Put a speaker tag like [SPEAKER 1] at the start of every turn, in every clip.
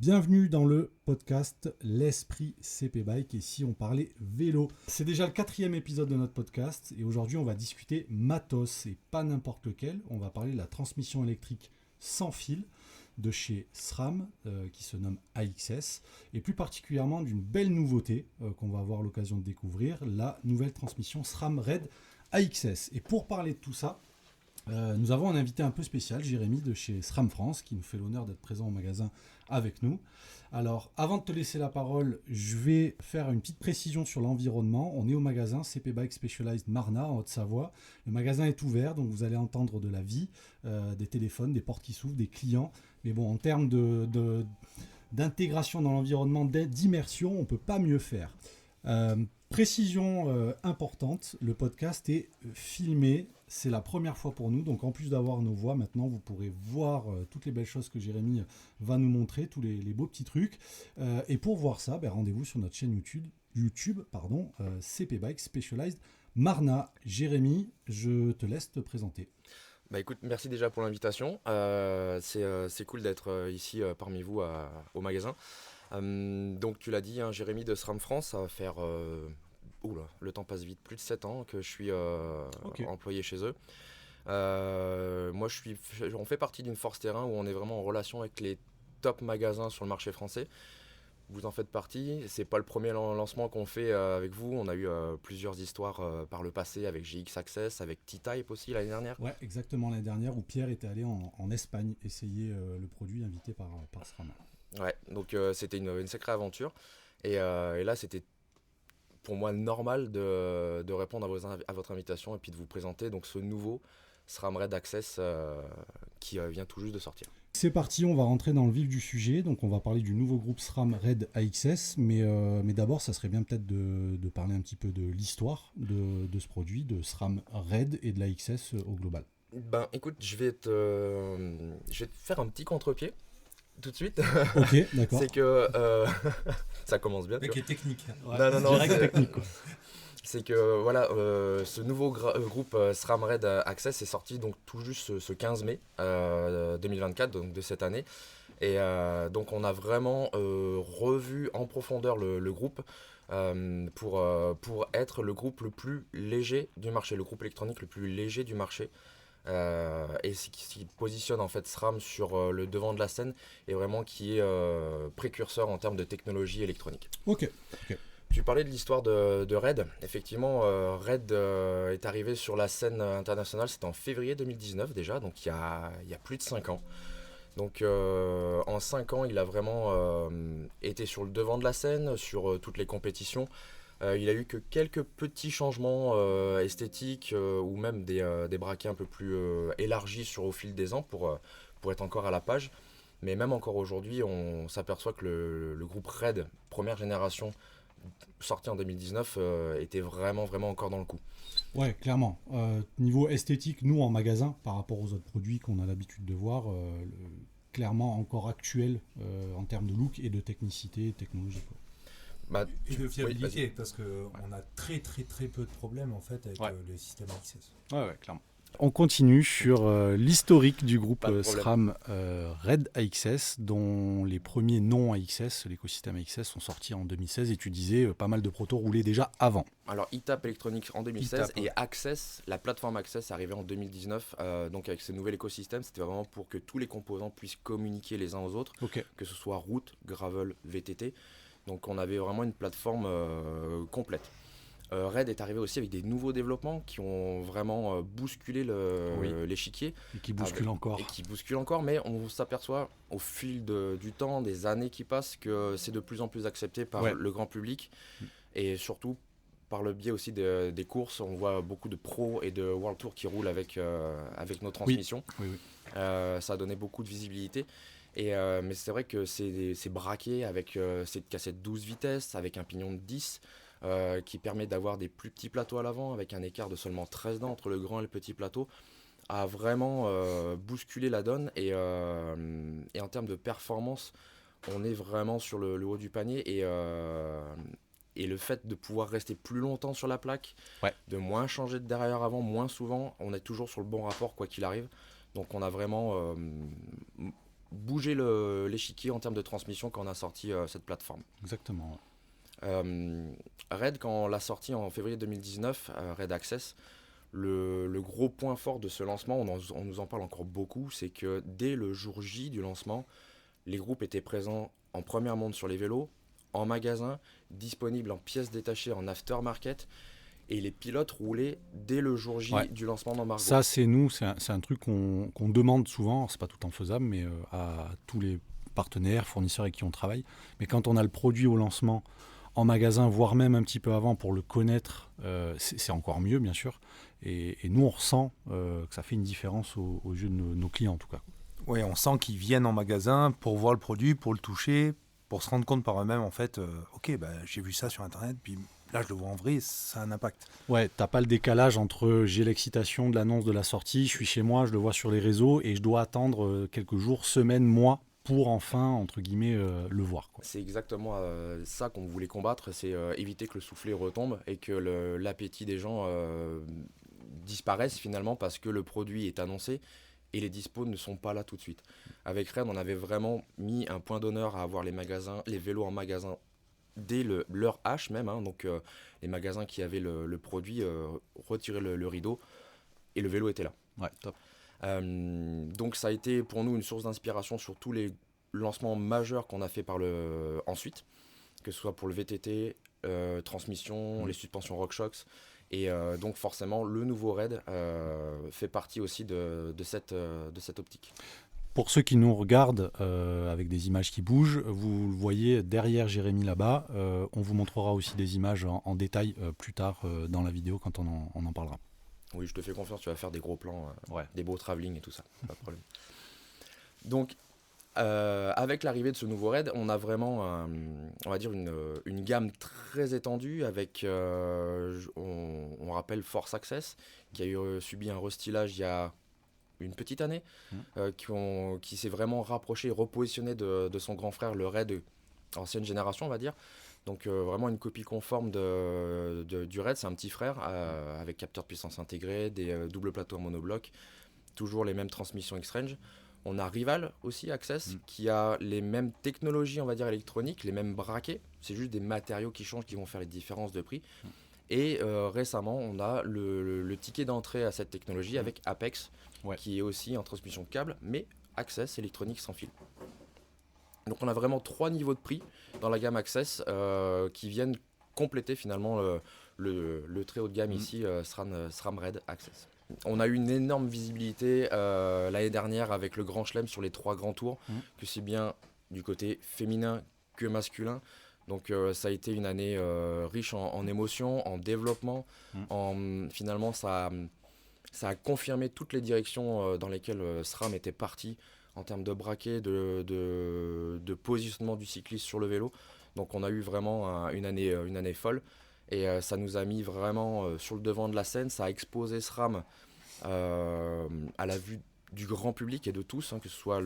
[SPEAKER 1] Bienvenue dans le podcast L'Esprit CP Bike, et ici on parlait vélo. C'est déjà le 4e épisode de notre podcast et aujourd'hui on va discuter matos et pas n'importe lequel. On va parler de la transmission électrique sans fil de chez SRAM qui se nomme AXS et plus particulièrement d'une belle nouveauté qu'on va avoir l'occasion de découvrir, la nouvelle transmission SRAM Red AXS. Et pour parler de tout ça, nous avons un invité un peu spécial, Jérémy de chez SRAM France, qui nous fait l'honneur d'être présent au magasin avec nous. Alors, avant de te laisser la parole, je vais faire une petite précision sur l'environnement. On est au magasin CP Bike Specialized Marna, en Haute-Savoie. Le magasin est ouvert, donc vous allez entendre de la vie, des téléphones, des portes qui s'ouvrent, des clients. Mais bon, en termes d'intégration dans l'environnement, d'immersion, on ne peut pas mieux faire. Précision importante, le podcast est filmé, c'est la première fois pour nous, donc en plus d'avoir nos voix, maintenant vous pourrez voir toutes les belles choses que Jérémy va nous montrer, tous les beaux petits trucs. Et pour voir ça, rendez-vous sur notre chaîne YouTube, CP Bike Specialized Marna. Jérémy, je te laisse te présenter.
[SPEAKER 2] Écoute, merci déjà pour l'invitation. C'est cool d'être ici parmi vous au magasin. Donc tu l'as dit, Jérémy de SRAM France, ça va faire, le temps passe vite, plus de 7 ans que je suis employé chez eux. Moi on fait partie d'une force terrain où on est vraiment en relation avec les top magasins sur le marché français. Vous en faites partie, c'est pas le premier lancement qu'on fait avec vous, on a eu plusieurs histoires par le passé avec GX Access, avec T-Type aussi l'année dernière.
[SPEAKER 1] Ouais, exactement, l'année dernière où Pierre était allé en Espagne essayer le produit invité par SRAM.
[SPEAKER 2] Ouais, donc c'était une sacrée aventure et là c'était pour moi normal de répondre à votre invitation et puis de vous présenter donc ce nouveau SRAM Red Access qui vient tout juste de sortir.
[SPEAKER 1] C'est parti, on va rentrer dans le vif du sujet, donc on va parler du nouveau groupe SRAM Red AXS, mais d'abord ça serait bien peut-être de parler un petit peu de l'histoire de ce produit, de SRAM Red et de l'AXS au global.
[SPEAKER 2] Écoute, je vais te faire un petit contre-pied tout de suite.
[SPEAKER 1] Ok, d'accord.
[SPEAKER 2] C'est que ça commence bien.
[SPEAKER 3] Le mec est technique.
[SPEAKER 2] Ouais. Non,
[SPEAKER 1] direct technique, quoi.
[SPEAKER 2] C'est que voilà, ce nouveau groupe SRAM Red Access est sorti donc tout juste ce 15 mai 2024, donc de cette année. Et donc on a vraiment revu en profondeur le groupe pour être le groupe le plus léger du marché, le groupe électronique le plus léger du marché. Et ce qui positionne en fait SRAM sur le devant de la scène et vraiment qui est précurseur en termes de technologie électronique.
[SPEAKER 1] Ok.
[SPEAKER 2] Tu parlais de l'histoire de Red. Effectivement, Red est arrivé sur la scène internationale, c'était en février 2019 déjà, donc il y a plus de 5 ans. Donc en 5 ans, il a vraiment été sur le devant de la scène, sur toutes les compétitions. Il a eu que quelques petits changements esthétiques ou même des braquets un peu plus élargis au fil des ans pour être encore à la page. Mais même encore aujourd'hui, on s'aperçoit que le groupe Red, première génération, sorti en 2019, était vraiment encore dans le coup.
[SPEAKER 1] Ouais, clairement. Niveau esthétique, nous en magasin, par rapport aux autres produits qu'on a l'habitude de voir, clairement encore actuel en termes de look et de technicité, technologie, quoi.
[SPEAKER 3] Et de fiabilité,
[SPEAKER 2] oui,
[SPEAKER 3] parce qu'on a très peu de problèmes en fait avec le système Access.
[SPEAKER 1] Ouais, clairement. On continue sur l'historique du groupe SRAM Red AXS, dont les premiers noms AXS, l'écosystème AXS, sont sortis en 2016 et tu disais pas mal de protos roulaient déjà avant.
[SPEAKER 2] Alors eTap Electronics en 2016 et Access, la plateforme Access est arrivée en 2019, donc avec ce nouvel écosystème, c'était vraiment pour que tous les composants puissent communiquer les uns aux autres, que ce soit route, gravel, VTT, donc on avait vraiment une plateforme complète. Red est arrivé aussi avec des nouveaux développements qui ont vraiment bousculé l'échiquier.
[SPEAKER 1] Et qui bousculent encore.
[SPEAKER 2] Mais on s'aperçoit au fil du temps, des années qui passent, que c'est de plus en plus accepté par le grand public. Et surtout, par le biais aussi des courses, on voit beaucoup de pros et de World Tour qui roulent avec nos transmissions.
[SPEAKER 1] Oui.
[SPEAKER 2] Ça a donné beaucoup de visibilité. Mais c'est vrai que c'est braqué avec cette cassette 12 vitesses, avec un pignon de 10, qui permet d'avoir des plus petits plateaux à l'avant, avec un écart de seulement 13 dents entre le grand et le petit plateau, a vraiment bousculé la donne. Et en termes de performance, on est vraiment sur le haut du panier. Et le fait de pouvoir rester plus longtemps sur la plaque, de moins changer de derrière avant, moins souvent, on est toujours sur le bon rapport quoi qu'il arrive. Donc on a vraiment bougé l'échiquier en termes de transmission quand on a sorti cette plateforme.
[SPEAKER 1] Exactement.
[SPEAKER 2] Red, quand on l'a sorti en février 2019, Red Access, le gros point fort de ce lancement, on nous en parle encore beaucoup, c'est que dès le jour J du lancement, les groupes étaient présents en première monte sur les vélos, en magasin, disponibles en pièces détachées en aftermarket, et les pilotes roulaient dès le jour J du lancement d'Embargo.
[SPEAKER 1] Ça, c'est un truc qu'on demande souvent, c'est pas tout le temps faisable, mais à tous les partenaires, fournisseurs avec qui on travaille. Mais quand on a le produit au lancement en magasin, voire même un petit peu avant pour le connaître, c'est encore mieux, bien sûr. Et nous, on ressent que ça fait une différence aux yeux de nos clients, en tout cas.
[SPEAKER 3] Oui, on sent qu'ils viennent en magasin pour voir le produit, pour le toucher, pour se rendre compte par eux-mêmes, en fait, j'ai vu ça sur Internet, puis là, je le vois en vrai, ça a un impact.
[SPEAKER 1] Ouais, t'as pas le décalage entre j'ai l'excitation de l'annonce de la sortie, je suis chez moi, je le vois sur les réseaux, et je dois attendre quelques jours, semaines, mois, pour enfin, entre guillemets, le voir, quoi.
[SPEAKER 2] C'est exactement ça qu'on voulait combattre, c'est éviter que le soufflet retombe et que l'appétit des gens disparaisse finalement parce que le produit est annoncé et les dispos ne sont pas là tout de suite. Avec Red, on avait vraiment mis un point d'honneur à avoir les vélos en magasin dès l'heure H même, donc les magasins qui avaient le produit retiraient le rideau et le vélo était là.
[SPEAKER 1] Ouais, top.
[SPEAKER 2] Donc ça a été pour nous une source d'inspiration sur tous les lancements majeurs qu'on a fait ensuite, que ce soit pour le VTT, transmission, les suspensions RockShox, et donc forcément le nouveau Red fait partie aussi de cette optique.
[SPEAKER 1] Pour ceux qui nous regardent avec des images qui bougent, vous le voyez derrière Jérémy là-bas. On vous montrera aussi des images en détail plus tard dans la vidéo quand on en parlera.
[SPEAKER 2] Oui, je te fais confiance, tu vas faire des gros plans, des beaux travelling et tout ça, pas de problème. Donc, avec l'arrivée de ce nouveau Red, on a vraiment, on va dire, une gamme très étendue avec, on rappelle Force Access, qui a subi un restylage il y a une petite année, qui s'est vraiment rapproché et repositionné de son grand frère, le Red ancienne génération, on va dire. Donc vraiment une copie conforme du Red, c'est un petit frère avec capteur de puissance intégré, des doubles plateaux en monobloc, toujours les mêmes transmissions X-Range. On a Rival aussi, Access, qui a les mêmes technologies, on va dire, électroniques, les mêmes braquets. C'est juste des matériaux qui changent, qui vont faire les différences de prix. Et récemment, on a le ticket d'entrée à cette technologie avec Apex, qui est aussi en transmission câble, mais Access électronique sans fil. Donc on a vraiment 3 niveaux de prix dans la gamme Access qui viennent compléter finalement le très haut de gamme ici, SRAM Red Access. On a eu une énorme visibilité l'année dernière avec le Grand Chelem sur les 3 grands tours, que c'est bien du côté féminin que masculin. Donc ça a été une année riche en émotions, en développement. Finalement, ça a confirmé toutes les directions dans lesquelles SRAM était parti en termes de braquet, de positionnement du cycliste sur le vélo. Donc on a eu vraiment une année folle. Et ça nous a mis vraiment sur le devant de la scène. Ça a exposé SRAM à la vue du grand public et de tous, que ce soit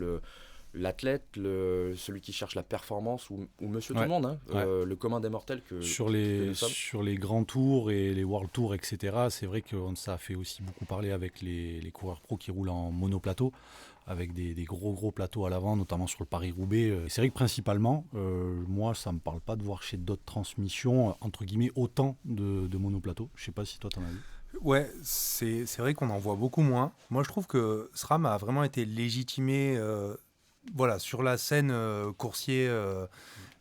[SPEAKER 2] l'athlète, celui qui cherche la performance ou monsieur tout le monde, le commun des mortels
[SPEAKER 1] sur les grands tours et les world tours, etc. C'est vrai que ça a fait aussi beaucoup parler avec les coureurs pro qui roulent en monoplateau, avec des gros plateaux à l'avant, notamment sur le Paris-Roubaix. C'est vrai que principalement, moi, ça ne me parle pas de voir chez d'autres transmissions, entre guillemets, autant de monoplateaux. Je ne sais pas si toi, tu en as vu.
[SPEAKER 3] Ouais, c'est vrai qu'on en voit beaucoup moins. Moi, je trouve que SRAM a vraiment été légitimé sur la scène coursier,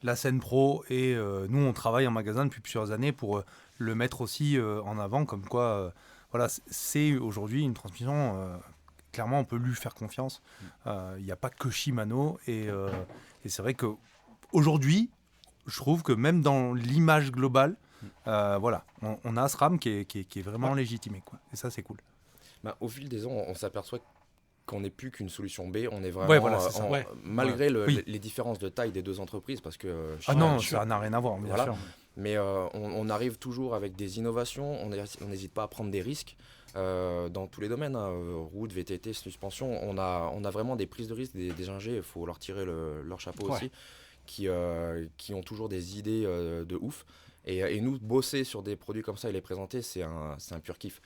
[SPEAKER 3] la scène pro. Et nous, on travaille en magasin depuis plusieurs années pour le mettre aussi en avant, comme quoi, c'est aujourd'hui une transmission... clairement, on peut lui faire confiance. Il n'y a pas que Shimano. Et c'est vrai qu'aujourd'hui, je trouve que même dans l'image globale, on a SRAM qui est vraiment légitimé, quoi. Et ça, c'est cool.
[SPEAKER 2] Au fil des ans, on s'aperçoit qu'on n'est plus qu'une solution B. On est vraiment, malgré les différences de taille des deux entreprises, parce que...
[SPEAKER 3] ça n'a rien à voir, bien sûr.
[SPEAKER 2] Mais on arrive toujours avec des innovations. On n'hésite pas à prendre des risques. Dans tous les domaines, route, VTT, suspension, on a vraiment des prises de risque, des ingés, il faut leur tirer leur chapeau aussi, qui ont toujours des idées de ouf. Et nous, bosser sur des produits comme ça et les présenter, c'est un pur kiff.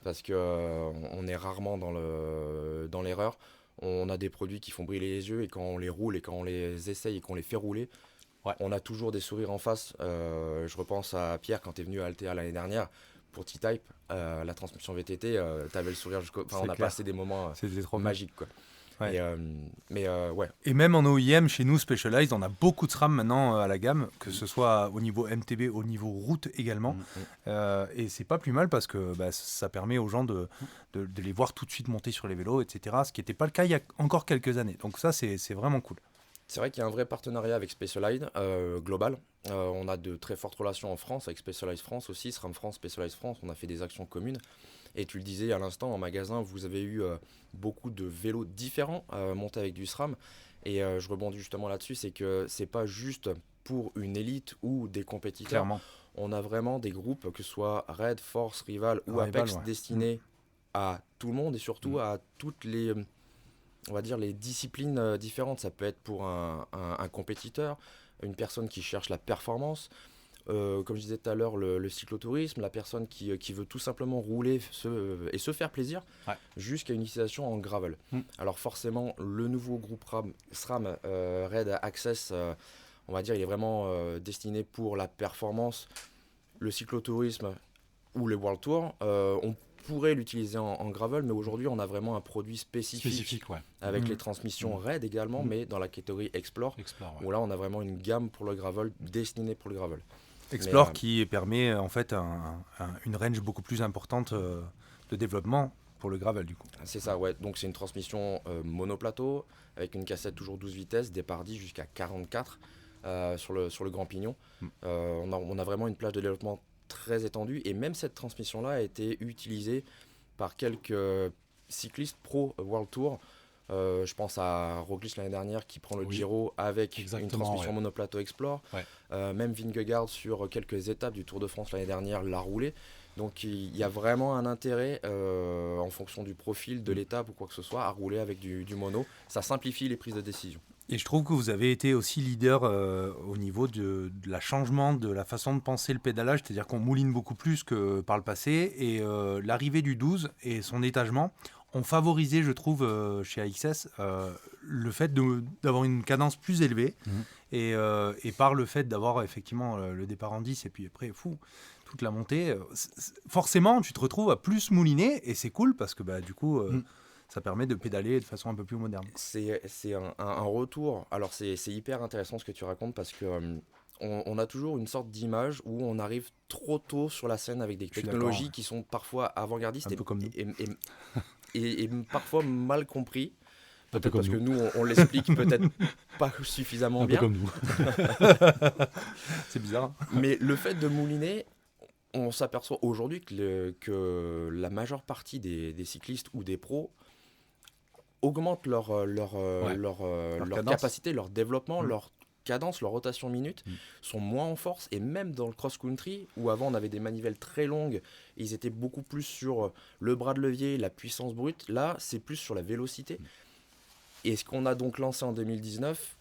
[SPEAKER 2] Parce qu'on est rarement dans l'erreur. On a des produits qui font briller les yeux et quand on les roule et quand on les essaye et qu'on les fait rouler, on a toujours des sourires en face. Je repense à Pierre quand tu es venu à Altea l'année dernière pour T-Type, la transmission VTT, tu avais le sourire jusqu'au... Enfin, on a passé des moments magiques, quoi.
[SPEAKER 3] Ouais.
[SPEAKER 2] Ouais.
[SPEAKER 3] Et même en OEM, chez nous, Specialized, on a beaucoup de SRAM maintenant à la gamme, que ce soit au niveau MTB, au niveau route également. Et c'est pas plus mal parce que ça permet aux gens de les voir tout de suite monter sur les vélos, etc. Ce qui n'était pas le cas il y a encore quelques années. Donc ça, c'est vraiment cool.
[SPEAKER 2] C'est vrai qu'il y a un vrai partenariat avec Specialized global. On a de très fortes relations en France, avec Specialized France aussi, SRAM France, Specialized France. On a fait des actions communes. Et tu le disais à l'instant, en magasin, vous avez eu beaucoup de vélos différents montés avec du SRAM. Et je rebondis justement là-dessus, c'est que c'est pas juste pour une élite ou des compétiteurs.
[SPEAKER 3] Clairement.
[SPEAKER 2] On a vraiment des groupes, que ce soit Red, Force, Rival ou Apex, destinés à tout le monde et surtout à toutes les, on va dire, les disciplines différentes. Ça peut être pour un compétiteur, une personne qui cherche la performance. Comme je disais tout à l'heure, le cyclotourisme, la personne qui veut tout simplement rouler et se faire plaisir, jusqu'à une utilisation en gravel. Alors forcément, le nouveau groupe SRAM Red Access, on va dire, il est vraiment destiné pour la performance, le cyclotourisme ou le World Tour. On pourrait l'utiliser en gravel, mais aujourd'hui, on a vraiment un produit spécifique avec les transmissions Red également, mais dans la catégorie Explore où là, on a vraiment une gamme pour le gravel, destinée pour le gravel.
[SPEAKER 3] Explore qui permet en fait une range beaucoup plus importante de développement pour le gravel du coup.
[SPEAKER 2] C'est ça, ouais. Donc c'est une transmission monoplateau avec une cassette toujours 12 vitesses, départ 10 jusqu'à 44 sur le grand pignon. On a vraiment une plage de développement très étendue et même cette transmission-là a été utilisée par quelques cyclistes pro World Tour. Je pense à Roglic l'année dernière qui prend le Giro avec une transmission monoplateau Explore. Même Vingegaard sur quelques étapes du Tour de France l'année dernière l'a roulé. Donc il y a vraiment un intérêt en fonction du profil de l'étape ou quoi que ce soit à rouler avec du mono. Ça simplifie les prises de décision.
[SPEAKER 3] Et je trouve que vous avez été aussi leader au niveau de la changement de la façon de penser le pédalage, c'est-à-dire qu'on mouline beaucoup plus que par le passé et l'arrivée du 12 et son étagement ont favorisé, je trouve, chez AXS, le fait d'avoir une cadence plus élevée et par le fait d'avoir effectivement le départ en 10 et puis après, toute la montée, forcément, tu te retrouves à plus mouliner et c'est cool parce que du coup, ça permet de pédaler de façon un peu plus moderne.
[SPEAKER 2] C'est un retour. Alors, c'est hyper intéressant ce que tu racontes parce que on a toujours une sorte d'image où on arrive trop tôt sur la scène avec des technologies qui sont parfois avant-gardistes et parfois mal compris. Peut-être parce que nous, on l'explique peut-être pas suffisamment bien.
[SPEAKER 1] Un peu comme nous.
[SPEAKER 3] C'est bizarre.
[SPEAKER 2] Mais le fait de mouliner, on s'aperçoit aujourd'hui que la majeure partie des cyclistes ou des pros augmentent leur capacité, leur développement, leur cadence, leur rotation minute, sont moins en force. Et même dans le cross-country, où avant on avait des manivelles très longues, ils étaient beaucoup plus sur le bras de levier, la puissance brute. Là, c'est plus sur la vélocité. Et ce qu'on a donc lancé en 2019,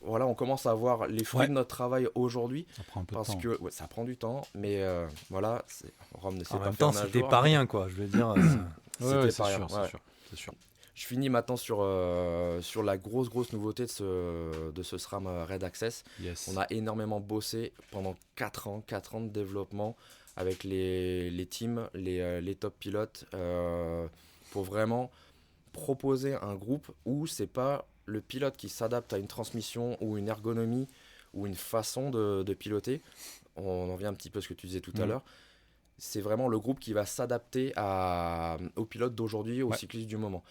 [SPEAKER 2] voilà, on commence à voir les fruits de notre travail aujourd'hui.
[SPEAKER 1] Ça prend un peu
[SPEAKER 2] parce
[SPEAKER 1] de temps.
[SPEAKER 2] que ça prend du temps, mais voilà, Rome ne sait
[SPEAKER 3] En
[SPEAKER 2] pas
[SPEAKER 3] même
[SPEAKER 2] faire
[SPEAKER 3] temps,
[SPEAKER 2] un
[SPEAKER 3] c'était
[SPEAKER 2] jour,
[SPEAKER 3] pas
[SPEAKER 2] mais
[SPEAKER 3] rien, quoi. Je veux dire,
[SPEAKER 2] c'était pas rien.
[SPEAKER 1] C'est sûr.
[SPEAKER 2] Je finis maintenant sur la grosse nouveauté de ce SRAM Red Access.
[SPEAKER 1] Yes.
[SPEAKER 2] On a énormément bossé pendant 4 ans de développement avec les teams, les top pilotes pour vraiment proposer un groupe où c'est pas le pilote qui s'adapte à une transmission ou une ergonomie ou une façon de piloter. On en vient un petit peu à ce que tu disais tout à l'heure. C'est vraiment le groupe qui va s'adapter aux pilotes d'aujourd'hui, aux cyclistes du moment.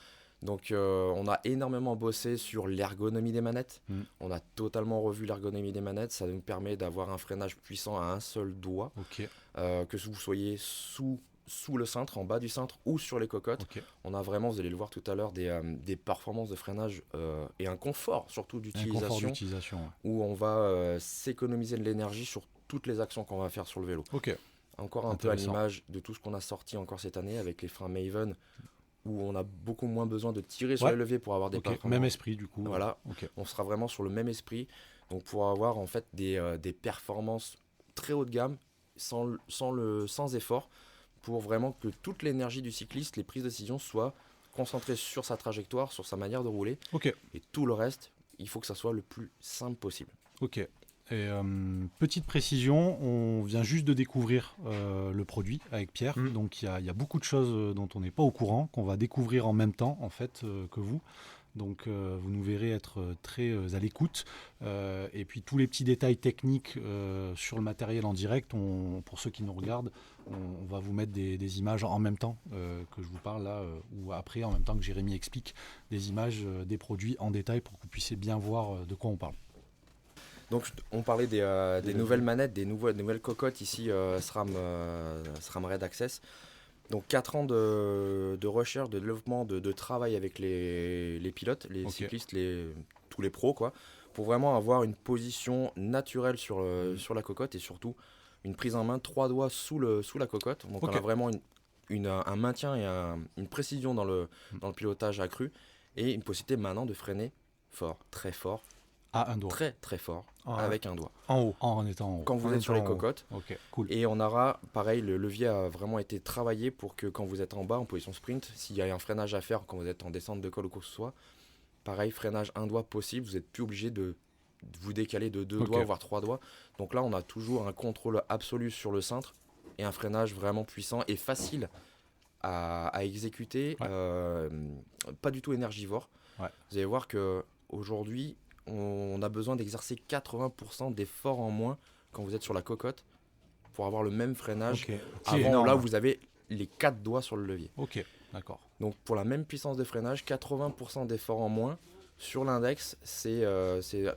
[SPEAKER 2] Donc on a énormément bossé sur l'ergonomie des manettes. On a totalement revu l'ergonomie des manettes. Ça nous permet d'avoir un freinage puissant à un seul doigt. Que vous soyez sous le cintre, en bas du cintre ou sur les cocottes. On a vraiment, vous allez le voir tout à l'heure, des performances de freinage et un confort surtout d'utilisation, où on va s'économiser de l'énergie sur toutes les actions qu'on va faire sur le vélo. Encore un peu à l'image de tout ce qu'on a sorti encore cette année avec les freins Maven, où on a beaucoup moins besoin de tirer sur les leviers pour avoir des performances.
[SPEAKER 1] Même esprit du coup.
[SPEAKER 2] Voilà, on sera vraiment sur le même esprit, donc pour avoir en fait des performances très haut de gamme sans effort, pour vraiment que toute l'énergie du cycliste, les prises de décision soient concentrer sur sa trajectoire, sur sa manière de rouler.
[SPEAKER 1] Ok.
[SPEAKER 2] Et tout le reste, il faut que ça soit le plus simple possible.
[SPEAKER 1] Ok. Et petite précision, on vient juste de découvrir le produit avec Pierre. Donc il y a beaucoup de choses dont on n'est pas au courant, qu'on va découvrir en même temps en fait que vous. Donc vous nous verrez être très à l'écoute. Et puis tous les petits détails techniques sur le matériel en direct, pour ceux qui nous regardent, on va vous mettre des images en même temps que je vous parle là, ou après en même temps que Jérémy explique des images des produits en détail pour que vous puissiez bien voir de quoi on parle.
[SPEAKER 2] Donc on parlait des nouvelles manettes, des nouvelles cocottes ici, SRAM Red Access. Donc 4 ans de recherche, de développement, de travail avec les pilotes, les cyclistes, tous les pros, quoi, pour vraiment avoir une position naturelle sur la cocotte et surtout une prise en main 3 doigts sous la cocotte. Donc on a vraiment un maintien et une précision dans le pilotage accru et une possibilité maintenant de freiner fort, très fort.
[SPEAKER 1] Un doigt.
[SPEAKER 2] Très très fort, avec un doigt.
[SPEAKER 1] En haut, en étant en haut.
[SPEAKER 2] Quand vous êtes sur les cocottes.
[SPEAKER 1] Ok, cool.
[SPEAKER 2] Et on aura, pareil, le levier a vraiment été travaillé pour que quand vous êtes en bas, en position sprint, s'il y a un freinage à faire quand vous êtes en descente de col ou quoi que ce soit, pareil, freinage un doigt possible, vous n'êtes plus obligé de vous décaler de 2 doigts, voire 3 doigts. Donc là, on a toujours un contrôle absolu sur le cintre et un freinage vraiment puissant et facile à exécuter, pas du tout énergivore. Ouais. Vous allez voir qu'aujourd'hui, on a besoin d'exercer 80% d'efforts en moins quand vous êtes sur la cocotte pour avoir le même freinage avant là où vous avez les 4 doigts sur le levier.
[SPEAKER 1] Ok, d'accord.
[SPEAKER 2] Donc pour la même puissance de freinage, 80% d'efforts en moins sur l'index, c'est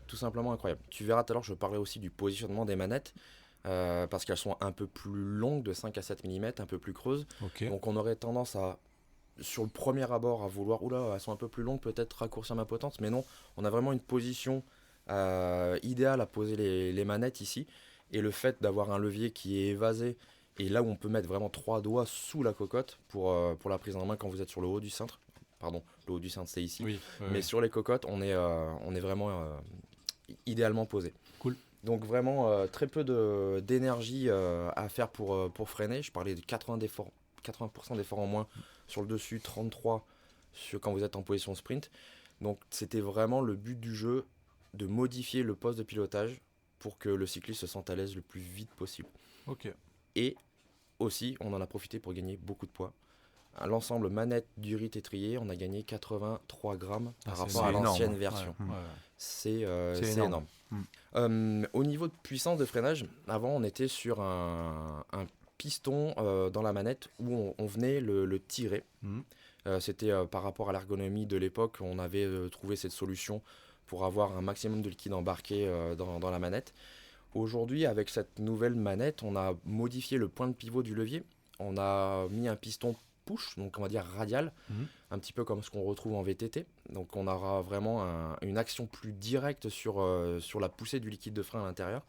[SPEAKER 2] tout simplement incroyable. Tu verras tout à l'heure, je parlais aussi du positionnement des manettes parce qu'elles sont un peu plus longues, de 5 à 7 mm, un peu plus creuses. Donc on aurait tendance à, sur le premier abord, à vouloir, elles sont un peu plus longues, peut-être raccourcir ma potence, mais non, on a vraiment une position idéale à poser les manettes ici, et le fait d'avoir un levier qui est évasé, et là où on peut mettre vraiment 3 doigts sous la cocotte pour la prise en main quand vous êtes sur le haut du cintre, pardon, le haut du cintre c'est ici, mais sur les cocottes, on est vraiment idéalement posé.
[SPEAKER 1] Cool.
[SPEAKER 2] Donc vraiment très peu d'énergie à faire pour freiner, je parlais de 80% d'efforts en moins sur le dessus, 33 quand vous êtes en position sprint. Donc c'était vraiment le but du jeu de modifier le poste de pilotage pour que le cycliste se sente à l'aise le plus vite possible. Et aussi, on en a profité pour gagner beaucoup de poids. À l'ensemble manette, durite, étrier, on a gagné 83 grammes par rapport à l'ancienne version. C'est énorme. Au niveau de puissance de freinage, avant on était sur un piston dans la manette où on venait le tirer. C'était par rapport à l'ergonomie de l'époque, on avait trouvé cette solution pour avoir un maximum de liquide embarqué dans la manette. Aujourd'hui, avec cette nouvelle manette, on a modifié le point de pivot du levier. On a mis un piston push, donc on va dire radial, un petit peu comme ce qu'on retrouve en VTT. Donc on aura vraiment une action plus directe sur la poussée du liquide de frein à l'intérieur.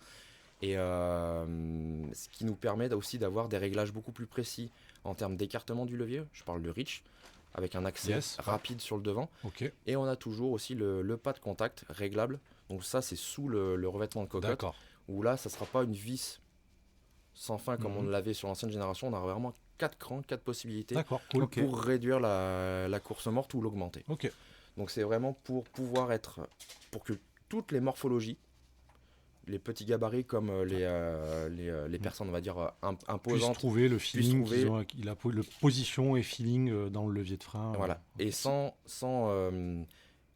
[SPEAKER 2] Et ce qui nous permet aussi d'avoir des réglages beaucoup plus précis en termes d'écartement du levier. Je parle de reach, avec un accès rapide sur le devant. Et on a toujours aussi le pas de contact réglable. Donc ça, c'est sous le revêtement de cocotte. Où là, ça ne sera pas une vis sans fin comme on l'avait sur l'ancienne génération. On aura vraiment 4 crans, 4 possibilités pour réduire la course morte ou l'augmenter. Donc c'est vraiment pour que toutes les morphologies, les petits gabarits comme les personnes, on va dire, imposantes,
[SPEAKER 1] puissent trouver le feeling, la position et feeling dans le levier de frein.
[SPEAKER 2] Voilà, et sans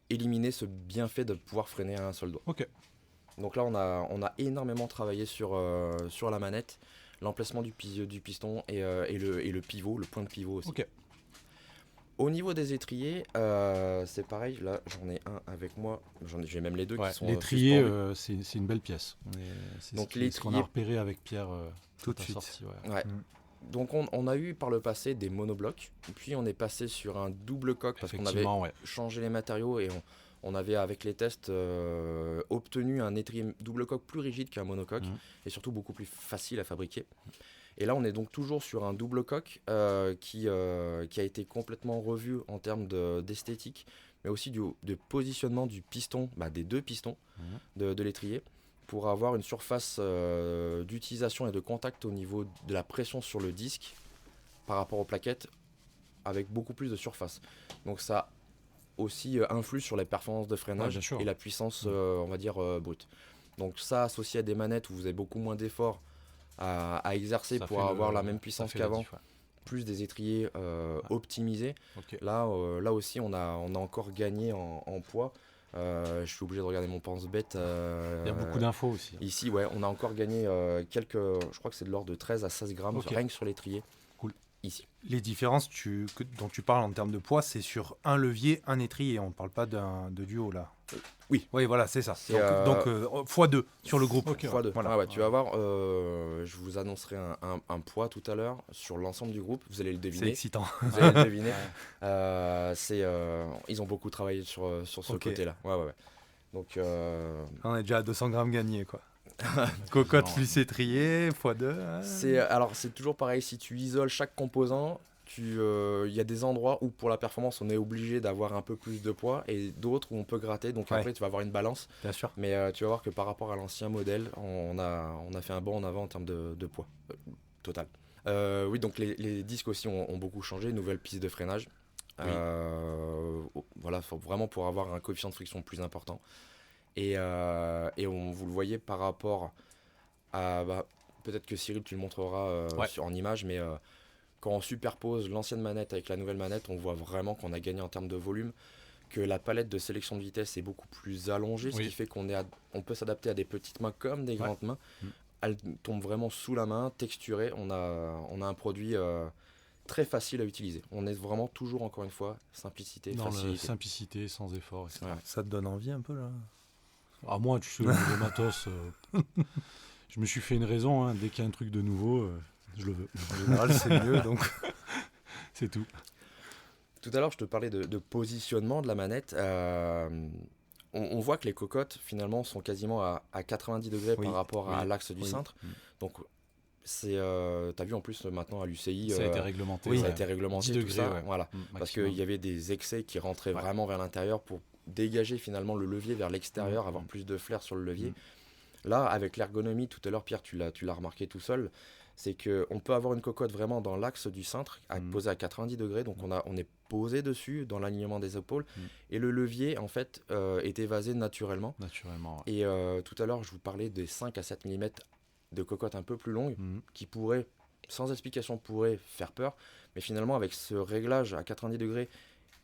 [SPEAKER 2] éliminer ce bienfait de pouvoir freiner à un seul doigt. Donc là, on a énormément travaillé sur la manette, l'emplacement du piston et le pivot, le point de pivot aussi. Au niveau des étriers, c'est pareil. Là, j'en ai un avec moi. J'ai même les deux qui sont
[SPEAKER 1] l'étrier, c'est une belle pièce. C'est ce qu'on a repéré avec Pierre
[SPEAKER 3] tout de suite.
[SPEAKER 1] Sortie,
[SPEAKER 2] Donc on a eu par le passé des monoblocs. Puis on est passé sur un double coque parce qu'on avait changé les matériaux et on avait avec les tests obtenu un étrier double coque plus rigide qu'un monocoque et surtout beaucoup plus facile à fabriquer. Et là, on est donc toujours sur un double coque qui a été complètement revu en termes d'esthétique, mais aussi de positionnement du piston, des deux pistons de l'étrier, pour avoir une surface d'utilisation et de contact au niveau de la pression sur le disque par rapport aux plaquettes avec beaucoup plus de surface. Donc ça aussi influe sur les performances de freinage
[SPEAKER 1] bien sûr.
[SPEAKER 2] et la puissance, on va dire, brute. Donc ça, associé à des manettes où vous avez beaucoup moins d'efforts à exercer
[SPEAKER 1] Ça
[SPEAKER 2] pour
[SPEAKER 1] fait
[SPEAKER 2] avoir la même
[SPEAKER 1] ça
[SPEAKER 2] puissance
[SPEAKER 1] fait la
[SPEAKER 2] qu'avant,
[SPEAKER 1] diff, ouais.
[SPEAKER 2] plus des étriers optimisés.
[SPEAKER 1] Ok.
[SPEAKER 2] Là aussi, on a encore gagné en poids. Je suis obligé de regarder mon pense-bête.
[SPEAKER 1] Il y a beaucoup d'infos aussi.
[SPEAKER 2] Ici, ouais, on a encore gagné quelques. Je crois que c'est de l'ordre de 13 à 16 grammes,
[SPEAKER 1] Ok.
[SPEAKER 2] rien que sur l'étrier.
[SPEAKER 1] Cool.
[SPEAKER 2] Ici.
[SPEAKER 3] Les différences dont tu parles en termes de poids, c'est sur un levier, un étrier. On ne parle pas de duo là.
[SPEAKER 2] Oui.
[SPEAKER 3] Oui, voilà, c'est ça.
[SPEAKER 2] C'est,
[SPEAKER 3] Donc, x2 sur le groupe.
[SPEAKER 1] Ok,
[SPEAKER 2] Fois deux.
[SPEAKER 3] Voilà.
[SPEAKER 2] Ah ouais, tu vas voir, je vous annoncerai un poids tout à l'heure sur l'ensemble du groupe. Vous allez le
[SPEAKER 3] C'est
[SPEAKER 2] deviner.
[SPEAKER 3] excitant.
[SPEAKER 2] Vous allez le deviner. Ils ont beaucoup travaillé sur ce
[SPEAKER 3] Ok.
[SPEAKER 2] côté-là. Ouais. Donc,
[SPEAKER 3] On est déjà à 200 grammes gagnés, quoi. Cocotte
[SPEAKER 1] Non.
[SPEAKER 3] plus étrier, x2.
[SPEAKER 2] c'est toujours pareil. Si tu isoles chaque composant, il y a des endroits où pour la performance on est obligé d'avoir un peu plus de poids et d'autres où on peut gratter. Donc
[SPEAKER 3] Ouais.
[SPEAKER 2] après tu vas avoir une balance.
[SPEAKER 3] Bien sûr.
[SPEAKER 2] Mais tu vas voir que par rapport à l'ancien modèle, on a fait un bond en avant en termes de poids total. Oui, donc les disques aussi ont beaucoup changé, nouvelle piste de freinage.
[SPEAKER 1] Oui.
[SPEAKER 2] Voilà, vraiment pour avoir un coefficient de friction plus important. Et vous le voyez par rapport à... peut-être que Cyril, tu le montreras
[SPEAKER 1] Ouais.
[SPEAKER 2] en image, mais quand on superpose l'ancienne manette avec la nouvelle manette, on voit vraiment qu'on a gagné en termes de volume, que la palette de sélection de vitesse est beaucoup plus allongée, ce
[SPEAKER 1] Oui.
[SPEAKER 2] qui fait on peut s'adapter à des petites mains comme des grandes mains. Elle tombe vraiment sous la main, texturée. On a un produit très facile à utiliser. On est vraiment toujours, encore une fois, simplicité,
[SPEAKER 1] Dans
[SPEAKER 2] facilité.
[SPEAKER 1] la simplicité, sans effort, etc.
[SPEAKER 2] Ouais.
[SPEAKER 3] Ça te donne envie un peu, là?
[SPEAKER 1] Ah, moi, tu sais, au niveau matos, je me suis fait une raison. Dès qu'il y a un truc de nouveau, je le veux.
[SPEAKER 3] En général, c'est mieux, donc...
[SPEAKER 1] C'est tout.
[SPEAKER 2] Tout à l'heure, je te parlais de positionnement de la manette. On voit que les cocottes, finalement, sont quasiment à 90 degrés
[SPEAKER 3] Oui,
[SPEAKER 2] par rapport à
[SPEAKER 1] oui,
[SPEAKER 2] l'axe du
[SPEAKER 3] oui.
[SPEAKER 2] cintre. Donc, t'as vu en plus maintenant à l'UCI,
[SPEAKER 1] Ça a été réglementé.
[SPEAKER 3] oui,
[SPEAKER 2] ça a
[SPEAKER 1] ouais.
[SPEAKER 2] été réglementé,
[SPEAKER 1] 10
[SPEAKER 2] tout
[SPEAKER 1] degrés,
[SPEAKER 2] ça.
[SPEAKER 1] ouais.
[SPEAKER 2] Voilà. Parce
[SPEAKER 1] Maximum.
[SPEAKER 2] qu'il y avait des excès qui rentraient
[SPEAKER 1] Ouais.
[SPEAKER 2] vraiment vers l'intérieur pour dégager finalement le levier vers l'extérieur, avoir plus de flair sur le levier. Là, avec l'ergonomie, tout à l'heure, Pierre, tu l'as remarqué tout seul, c'est qu'on peut avoir une cocotte vraiment dans l'axe du cintre, posée à 90 degrés, donc on est posé dessus, dans l'alignement des épaules, et le levier, en fait, est évasé naturellement.
[SPEAKER 1] Naturellement. Ouais.
[SPEAKER 2] Et tout à l'heure, je vous parlais des 5 à 7 mm de cocotte un peu plus longue, qui pourraient, sans explication, pourraient faire peur, mais finalement, avec ce réglage à 90 degrés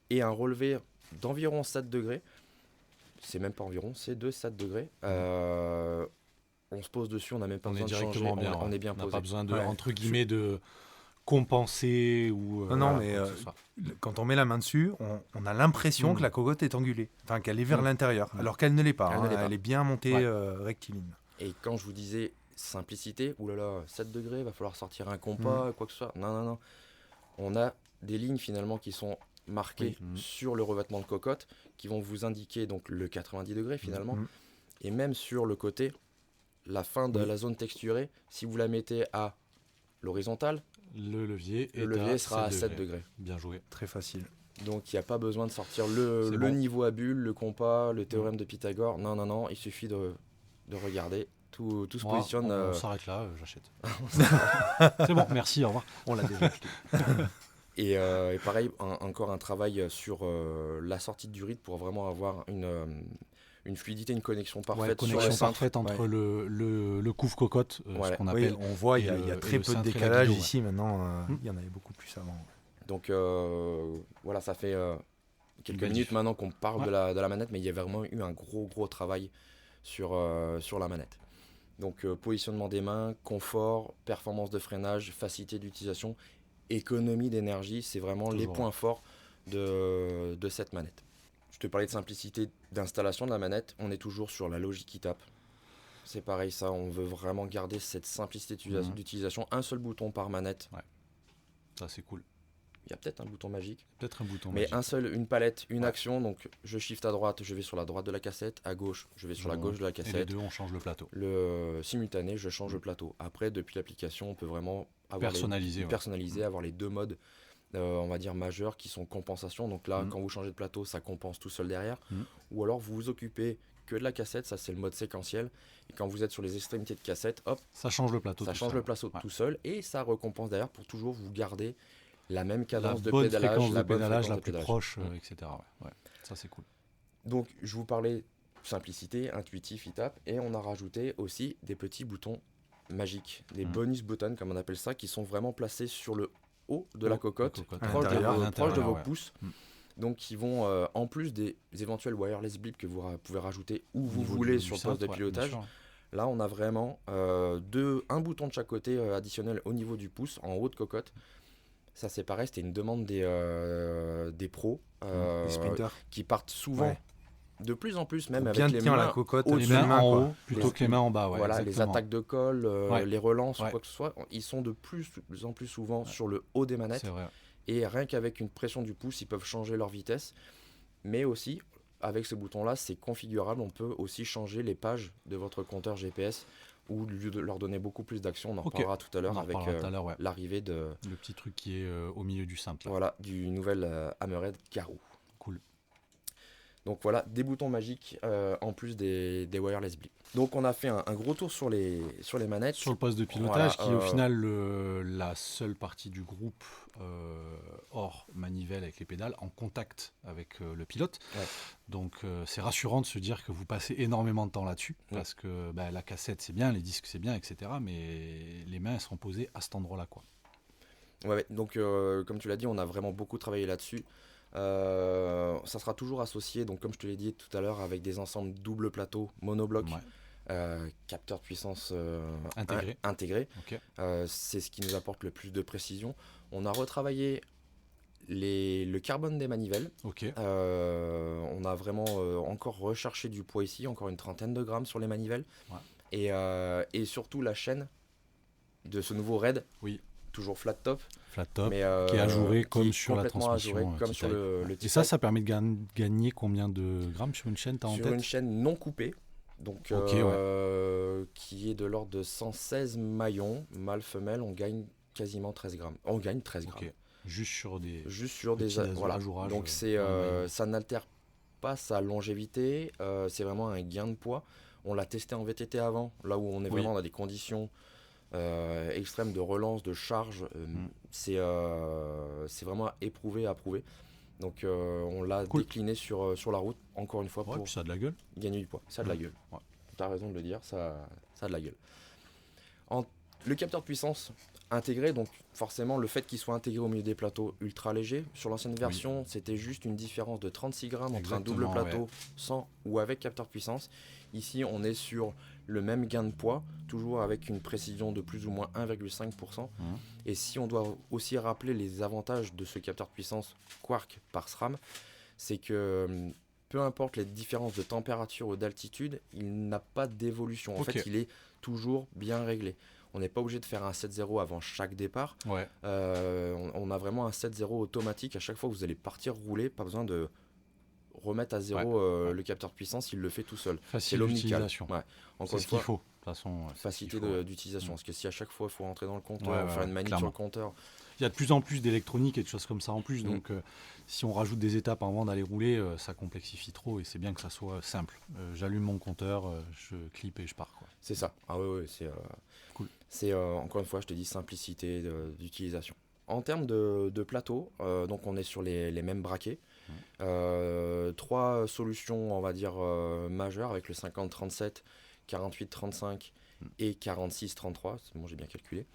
[SPEAKER 2] et un relevé d'environ 7 degrés, c'est même pas environ, c'est de 7 degrés. On se pose dessus, on n'a même pas
[SPEAKER 1] On est
[SPEAKER 2] besoin de changer,
[SPEAKER 1] directement bien.
[SPEAKER 2] on est bien
[SPEAKER 1] On n'a
[SPEAKER 2] posé.
[SPEAKER 1] pas besoin de,
[SPEAKER 3] Ouais.
[SPEAKER 1] entre guillemets, de compenser ou.
[SPEAKER 3] Non,
[SPEAKER 1] voilà,
[SPEAKER 3] mais
[SPEAKER 1] quoi que ce soit.
[SPEAKER 3] quand on met la main dessus, on a l'impression que la cocotte est angulée, enfin qu'elle est vers l'intérieur, alors qu'elle ne l'est pas.
[SPEAKER 2] Elle ne l'est pas.
[SPEAKER 3] Elle est bien montée
[SPEAKER 2] Ouais.
[SPEAKER 3] rectiligne.
[SPEAKER 2] Et quand je vous disais simplicité, oulala, 7 degrés, va falloir sortir un compas, quoi que ce soit. Non. On a des lignes finalement qui sont marquées sur le revêtement de cocotte, qui vont vous indiquer donc le 90 degrés finalement. Et même sur le côté, la fin de la zone texturée, si vous la mettez à l'horizontale,
[SPEAKER 1] Le levier,
[SPEAKER 2] sera à 7 degrés.
[SPEAKER 1] Bien joué.
[SPEAKER 3] Très facile.
[SPEAKER 2] Donc il n'y a pas besoin de sortir le
[SPEAKER 1] bon.
[SPEAKER 2] niveau à bulle, le compas, le théorème de Pythagore. Non, il suffit de regarder. Tout se
[SPEAKER 1] Moi,
[SPEAKER 2] positionne.
[SPEAKER 1] on s'arrête là, j'achète. C'est bon, merci, au revoir.
[SPEAKER 3] On l'a déjà acheté.
[SPEAKER 2] Et pareil, encore un travail sur la sortie du rythme pour vraiment avoir une fluidité, une connexion parfaite. sur le
[SPEAKER 1] Connexion
[SPEAKER 2] cintre.
[SPEAKER 1] parfaite entre le couvre-cocotte,
[SPEAKER 2] Ouais.
[SPEAKER 1] ce qu'on
[SPEAKER 3] Oui,
[SPEAKER 1] appelle.
[SPEAKER 3] on voit, il y
[SPEAKER 1] et
[SPEAKER 3] a
[SPEAKER 1] le
[SPEAKER 3] très peu de
[SPEAKER 1] cintre et la
[SPEAKER 3] décalage
[SPEAKER 1] guido,
[SPEAKER 3] ici maintenant. Il y en avait beaucoup plus avant.
[SPEAKER 2] Donc voilà, ça fait quelques
[SPEAKER 1] belle
[SPEAKER 2] minutes
[SPEAKER 1] diff.
[SPEAKER 2] maintenant qu'on parle
[SPEAKER 1] Ouais.
[SPEAKER 2] de la manette, mais il y a vraiment eu un gros travail sur la manette. Donc positionnement des mains, confort, performance de freinage, facilité d'utilisation, économie d'énergie, c'est vraiment les
[SPEAKER 1] Toujours,
[SPEAKER 2] points forts de cette manette. Je te parlais de simplicité d'installation de la manette, on est toujours sur la logique qui tape. C'est pareil, ça, on veut vraiment garder cette simplicité d'utilisation. Un seul bouton par manette.
[SPEAKER 1] Ça, c'est cool.
[SPEAKER 2] Il y a peut-être un bouton magique.
[SPEAKER 1] Peut-être un bouton.
[SPEAKER 2] Mais
[SPEAKER 1] magique.
[SPEAKER 2] une palette, une action. Donc je shift à droite, je vais sur la droite de la cassette. À gauche, je vais sur la gauche de la
[SPEAKER 1] Et les
[SPEAKER 2] cassette.
[SPEAKER 1] deux, on change le plateau.
[SPEAKER 2] Le simultané, je change le plateau. Après, depuis l'application, on peut vraiment avoir
[SPEAKER 1] Personnaliser.
[SPEAKER 2] avoir les deux modes, on va dire majeurs, qui sont compensation. Donc là, quand vous changez de plateau, ça compense tout seul derrière. Ou alors, vous vous occupez que de la cassette, ça c'est le mode séquentiel. Et quand vous êtes sur les extrémités de cassette, hop,
[SPEAKER 1] Ça change le plateau.
[SPEAKER 2] ça
[SPEAKER 1] tout
[SPEAKER 2] change
[SPEAKER 1] seul.
[SPEAKER 2] le plateau
[SPEAKER 1] Ouais.
[SPEAKER 2] tout seul. Et ça recompense derrière pour toujours vous garder la même
[SPEAKER 1] La
[SPEAKER 2] cadence de
[SPEAKER 1] bonne
[SPEAKER 2] pédalage,
[SPEAKER 1] fréquence de
[SPEAKER 2] la bonne
[SPEAKER 1] pédalage
[SPEAKER 2] fréquence
[SPEAKER 1] la
[SPEAKER 2] de
[SPEAKER 1] plus
[SPEAKER 2] pédalage.
[SPEAKER 1] proche, etc. Ouais. Ça, c'est cool.
[SPEAKER 2] Donc, je vous parlais simplicité, intuitif, étape, et on a rajouté aussi des petits boutons magiques, des bonus buttons, comme on appelle ça, qui sont vraiment placés sur le haut de la cocotte,
[SPEAKER 1] À
[SPEAKER 2] proche de
[SPEAKER 1] l'intérieur,
[SPEAKER 2] vos
[SPEAKER 1] ouais.
[SPEAKER 2] pouces. Donc, qui vont, en plus des éventuels wireless blips que vous pouvez rajouter où
[SPEAKER 1] Au
[SPEAKER 2] vous
[SPEAKER 1] niveau
[SPEAKER 2] voulez
[SPEAKER 1] du
[SPEAKER 2] sur le
[SPEAKER 1] cintre,
[SPEAKER 2] poste de
[SPEAKER 1] ouais,
[SPEAKER 2] pilotage,
[SPEAKER 1] bien sûr.
[SPEAKER 2] là, on a vraiment un bouton de chaque côté additionnel au niveau du pouce, en haut de cocotte. Ça, c'est pareil, c'était une demande des pros
[SPEAKER 3] Les sprinters.
[SPEAKER 2] qui partent souvent,
[SPEAKER 3] Ouais.
[SPEAKER 2] de plus en plus, même
[SPEAKER 3] Pour
[SPEAKER 2] avec
[SPEAKER 3] bien
[SPEAKER 2] les
[SPEAKER 3] tenir
[SPEAKER 2] mains
[SPEAKER 3] la cocotte,
[SPEAKER 2] au-dessus.
[SPEAKER 1] Les mains en
[SPEAKER 3] quoi.
[SPEAKER 1] haut plutôt que les mains en bas. Ouais,
[SPEAKER 2] Voilà, les
[SPEAKER 1] exactement.
[SPEAKER 2] attaques de colle,
[SPEAKER 1] Ouais.
[SPEAKER 2] les relances,
[SPEAKER 1] Ouais.
[SPEAKER 2] quoi que ce soit, ils sont de plus en plus souvent sur le haut des manettes.
[SPEAKER 1] C'est vrai.
[SPEAKER 2] Et rien qu'avec une pression du pouce, ils peuvent changer leur vitesse. Mais aussi, avec ce bouton-là, c'est configurable. On peut aussi changer les pages de votre compteur GPS ou leur donner beaucoup plus d'action. On en reparlera tout à l'heure
[SPEAKER 1] On en
[SPEAKER 2] avec
[SPEAKER 1] reparlera tout à l'heure, ouais.
[SPEAKER 2] l'arrivée de
[SPEAKER 1] Le petit truc qui est au milieu du cintre. Là.
[SPEAKER 2] voilà, du nouvel Hammerhead Garou.
[SPEAKER 1] Cool.
[SPEAKER 2] Donc voilà, des boutons magiques en plus des wireless blips. Donc on a fait un gros tour sur les manettes.
[SPEAKER 1] Sur le poste de pilotage,
[SPEAKER 2] Voilà,
[SPEAKER 1] qui est au final la seule partie du groupe hors manivelle avec les pédales en contact avec le pilote.
[SPEAKER 2] Ouais.
[SPEAKER 1] Donc c'est rassurant de se dire que vous passez énormément de temps là-dessus, parce que la cassette c'est bien, les disques c'est bien, etc. Mais les mains elles seront posées à cet endroit-là, quoi.
[SPEAKER 2] Ouais, donc comme tu l'as dit, on a vraiment beaucoup travaillé là-dessus. Ça sera toujours associé, donc comme je te l'ai dit tout à l'heure, avec des ensembles double plateau, monobloc, capteur de puissance intégré.
[SPEAKER 1] Okay.
[SPEAKER 2] C'est ce qui nous apporte le plus de précision. On a retravaillé le carbone des manivelles.
[SPEAKER 1] Okay.
[SPEAKER 2] On a vraiment encore recherché du poids ici, encore une 30aine de grammes sur les manivelles. Ouais. Et surtout la chaîne de ce nouveau Red.
[SPEAKER 1] Oui.
[SPEAKER 2] Toujours flat top,
[SPEAKER 1] mais qui est ajouré comme sur la transmission.
[SPEAKER 2] Ajouré, comme sur le
[SPEAKER 1] et ça permet de gagner combien de grammes sur une chaîne, t'as en tête ?
[SPEAKER 2] Sur une chaîne non coupée, donc qui est de l'ordre de 116 maillons, mâle-femelle, on gagne quasiment 13 grammes. On gagne 13 grammes.
[SPEAKER 1] Juste sur des
[SPEAKER 2] voilà.
[SPEAKER 1] ajourages.
[SPEAKER 2] Donc ça n'altère pas sa longévité, c'est vraiment un gain de poids. On l'a testé en VTT avant, là où on est vraiment dans des conditions extrême de relance, de charge, c'est vraiment éprouvé, approuvé. Donc on l'a décliné sur la route, encore une fois, pour
[SPEAKER 1] ça a de la gueule.
[SPEAKER 2] Gagner du poids. Ça a de la gueule.
[SPEAKER 1] Ouais.
[SPEAKER 2] Tu as raison de le dire, ça a de la gueule. Le capteur de puissance intégré, donc forcément le fait qu'il soit intégré au milieu des plateaux ultra légers. Sur l'ancienne version, c'était juste une différence de 36 grammes entre un double plateau sans ou avec capteur de puissance. Ici, on est sur le même gain de poids, toujours avec une précision de plus ou moins 1,5%. Et si on doit aussi rappeler les avantages de ce capteur de puissance Quarq par SRAM, c'est que peu importe les différences de température ou d'altitude, il n'a pas d'évolution. En fait, il est toujours bien réglé. On n'est pas obligé de faire un 7-0 avant chaque départ.
[SPEAKER 1] Ouais.
[SPEAKER 2] On a vraiment un 7-0 automatique. À chaque fois que vous allez partir rouler, pas besoin de remettre à zéro le capteur de puissance, il le fait tout seul.
[SPEAKER 1] Facile d'utilisation.
[SPEAKER 2] Ouais.
[SPEAKER 1] C'est ce qu'il faut. De toute façon,
[SPEAKER 2] facilité d'utilisation. Parce que si à chaque fois il faut rentrer dans le compteur, faire une manip
[SPEAKER 1] clairement.
[SPEAKER 2] sur le compteur.
[SPEAKER 1] Il y a de plus en plus d'électronique et de choses comme ça en plus. Donc si on rajoute des étapes avant d'aller rouler, ça complexifie trop et c'est bien que ça soit simple. J'allume mon compteur, je clip et je pars, quoi.
[SPEAKER 2] C'est ça. Ah ouais, c'est
[SPEAKER 1] cool.
[SPEAKER 2] C'est encore une fois, je te dis, simplicité d'utilisation. En termes de plateau, donc on est sur les mêmes braquets. 3 solutions, on va dire, majeures avec le 50-37, 48-35 et 46-33, c'est bon, j'ai bien calculé,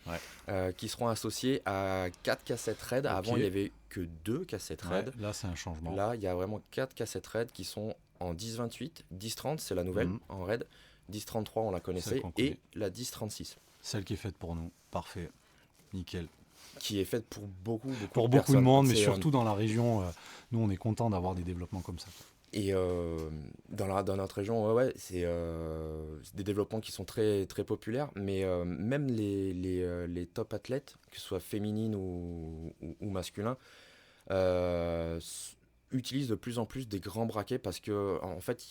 [SPEAKER 2] qui seront associés à 4 cassettes RAID. Avant, il n'y avait que 2 cassettes RAID.
[SPEAKER 1] Là, c'est un changement.
[SPEAKER 2] Là, il y a vraiment 4 cassettes RAID qui sont en 10-28, 10-30, c'est la nouvelle en RAID, 10-33, on la connaissait, et la 10-36.
[SPEAKER 1] Celle qui est faite pour nous, parfait, nickel.
[SPEAKER 2] Qui est faite pour beaucoup
[SPEAKER 1] de monde, mais surtout dans la région, nous on est content d'avoir des développements comme ça.
[SPEAKER 2] Et dans notre région, c'est des développements qui sont très, très populaires, mais même les top athlètes, que ce soit féminines ou masculins, utilisent de plus en plus des grands braquets parce que en fait,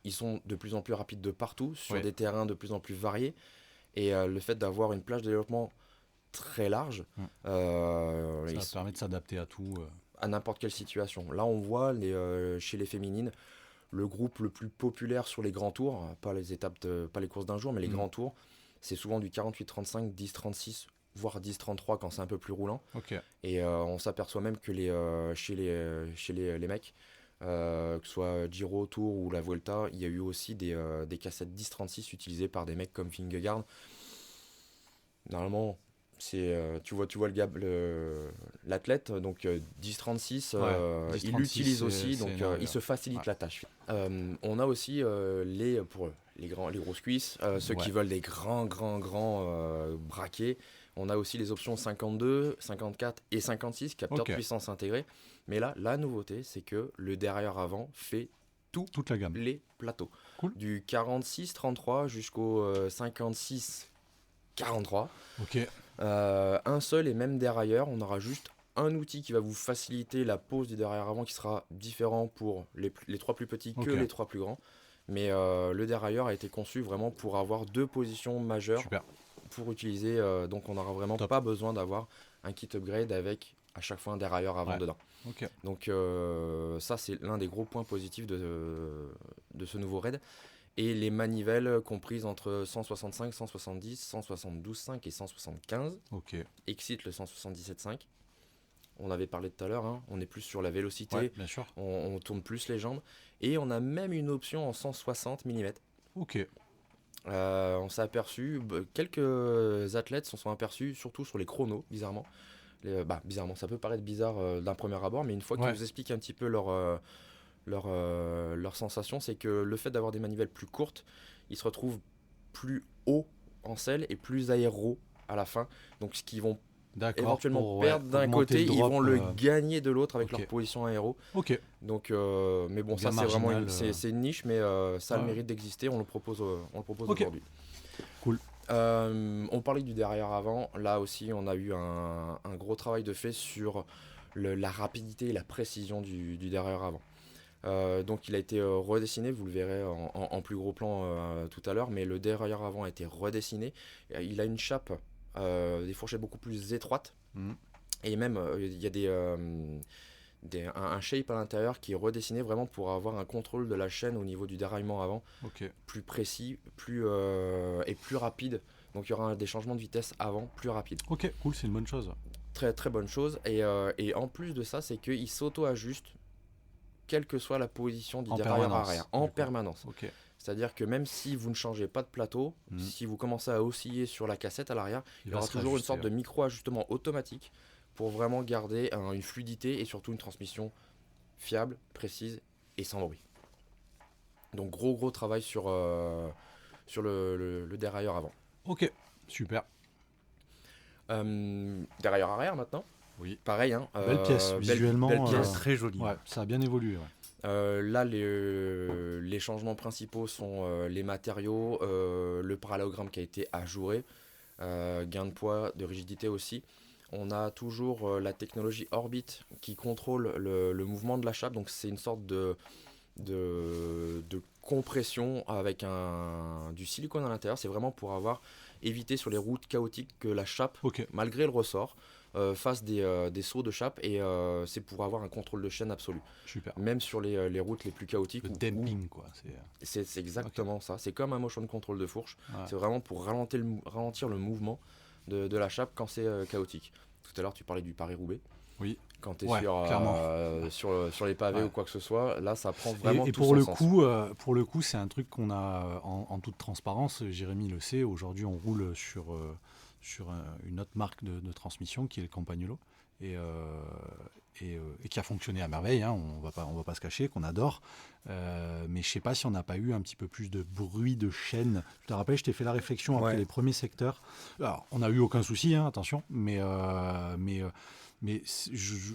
[SPEAKER 2] ils sont de plus en plus rapides de partout, sur des terrains de plus en plus variés. Et le fait d'avoir une plage de développement très large,
[SPEAKER 1] ça permet de s'adapter à tout.
[SPEAKER 2] À n'importe quelle situation. Là, on voit chez les féminines, le groupe le plus populaire sur les grands tours, pas les courses d'un jour, mais les grands tours, c'est souvent du 48-35, 10-36, voire 10-33 quand c'est un peu plus roulant.
[SPEAKER 3] Ok.
[SPEAKER 2] Et on s'aperçoit même que chez les mecs, que ce soit Giro, Tour ou la Vuelta, il y a eu aussi des cassettes 10-36 utilisées par des mecs comme Vingegaard. Normalement, tu vois l'athlète, donc 10-36, il l'utilise aussi, donc il se facilite la tâche. On a aussi pour les grosses cuisses, ceux qui veulent des grands braquets. On a aussi les options 52, 54 et 56, capteurs de puissance intégrés. Mais là, la nouveauté, c'est que le derrière-avant fait
[SPEAKER 1] toute la gamme,
[SPEAKER 2] les plateaux.
[SPEAKER 1] Cool.
[SPEAKER 2] Du 46-33 jusqu'au 56-43.
[SPEAKER 1] Ok.
[SPEAKER 2] Un seul et même dérailleur. On aura juste un outil qui va vous faciliter la pose du derrière-avant qui sera différent pour les 3 plus petits que les 3 plus grands. Mais le dérailleur a été conçu vraiment pour avoir 2 positions majeures.
[SPEAKER 1] Super.
[SPEAKER 2] Pour utiliser, donc on n'aura vraiment pas besoin d'avoir un kit upgrade avec à chaque fois un dérailleur avant dedans.
[SPEAKER 1] Okay.
[SPEAKER 2] Donc ça c'est l'un des gros points positifs de ce nouveau raid. Et les manivelles comprises entre 165, 170, 172.5 et 175 excitent le 177.5. On avait parlé tout à l'heure, hein, on est plus sur la vélocité,
[SPEAKER 1] bien sûr.
[SPEAKER 2] On tourne plus les jambes. Et on a même une option en 160 mm.
[SPEAKER 1] Ok.
[SPEAKER 2] On s'est aperçu, quelques athlètes s'en sont aperçus, surtout sur les chronos, bizarrement. Bizarrement, ça peut paraître bizarre d'un premier abord, mais une fois qu'ils nous expliquent un petit peu leur sensation, c'est que le fait d'avoir des manivelles plus courtes, ils se retrouvent plus haut en selle et plus aéro à la fin. Donc ce qu'ils vont éventuellement perdre d'un côté, ils vont le gagner de l'autre avec leur position aéro.
[SPEAKER 1] Ok.
[SPEAKER 2] Donc, mais bon, bien ça c'est vraiment c'est une niche, mais ça a le mérite d'exister. On le propose aujourd'hui.
[SPEAKER 1] Cool.
[SPEAKER 2] On parlait du derrière avant. Là aussi, on a eu un gros travail de fait sur la rapidité et la précision du derrière avant. Donc il a été redessiné, vous le verrez en plus gros plan tout à l'heure, mais le derrière avant a été redessiné. Il a une chape, des fourchettes beaucoup plus étroites, et même il y a un shape à l'intérieur qui est redessiné vraiment pour avoir un contrôle de la chaîne au niveau du déraillement avant, plus précis, et plus rapide. Donc il y aura des changements de vitesse avant plus rapides.
[SPEAKER 1] Ok, cool, c'est une bonne chose.
[SPEAKER 2] Très très bonne chose, et en plus de ça, c'est qu'il s'auto-ajuste quelle que soit la position du dérailleur arrière, en permanence. C'est-à-dire que même si vous ne changez pas de plateau, si vous commencez à osciller sur la cassette à l'arrière, il y aura toujours une sorte de micro-ajustement automatique pour vraiment garder une fluidité et surtout une transmission fiable, précise et sans bruit. Donc gros travail sur le dérailleur avant.
[SPEAKER 1] Ok, super.
[SPEAKER 2] Dérailleur arrière maintenant.
[SPEAKER 1] Oui.
[SPEAKER 2] Pareil, hein,
[SPEAKER 1] belle pièce, visuellement.
[SPEAKER 3] Belle pièce, très jolie.
[SPEAKER 1] Ouais, ça a bien évolué.
[SPEAKER 2] Là, les changements principaux sont les matériaux, le parallélogramme qui a été ajouré, gain de poids, de rigidité aussi. On a toujours la technologie Orbit qui contrôle le mouvement de la chape, donc c'est une sorte de compression avec du silicone à l'intérieur. C'est vraiment pour éviter sur les routes chaotiques que la chape, malgré le ressort, fasse des sauts de chape, et c'est pour avoir un contrôle de chaîne absolu.
[SPEAKER 1] Super.
[SPEAKER 2] Même sur les routes les plus chaotiques.
[SPEAKER 1] Le damping, quoi.
[SPEAKER 2] C'est exactement ça. C'est comme un motion control de fourche. C'est vraiment pour ralentir le mouvement de la chape quand c'est chaotique. Tout à l'heure, tu parlais du Paris-Roubaix.
[SPEAKER 1] Oui.
[SPEAKER 2] Quand tu es sur les pavés ou quoi que ce soit, là, ça prend vraiment
[SPEAKER 1] et
[SPEAKER 2] tout
[SPEAKER 1] pour
[SPEAKER 2] son
[SPEAKER 1] le
[SPEAKER 2] sens.
[SPEAKER 1] Pour le coup, c'est un truc qu'on a en toute transparence. Jérémy le sait. Aujourd'hui, on roule sur une autre marque de transmission qui est le Campagnolo, et qui a fonctionné à merveille, hein, on va pas se cacher qu'on adore, mais je sais pas si on n'a pas eu un petit peu plus de bruit de chaîne. Je te rappelle, je t'ai fait la réflexion après les premiers secteurs. Alors, on n'a eu aucun souci, hein, attention, mais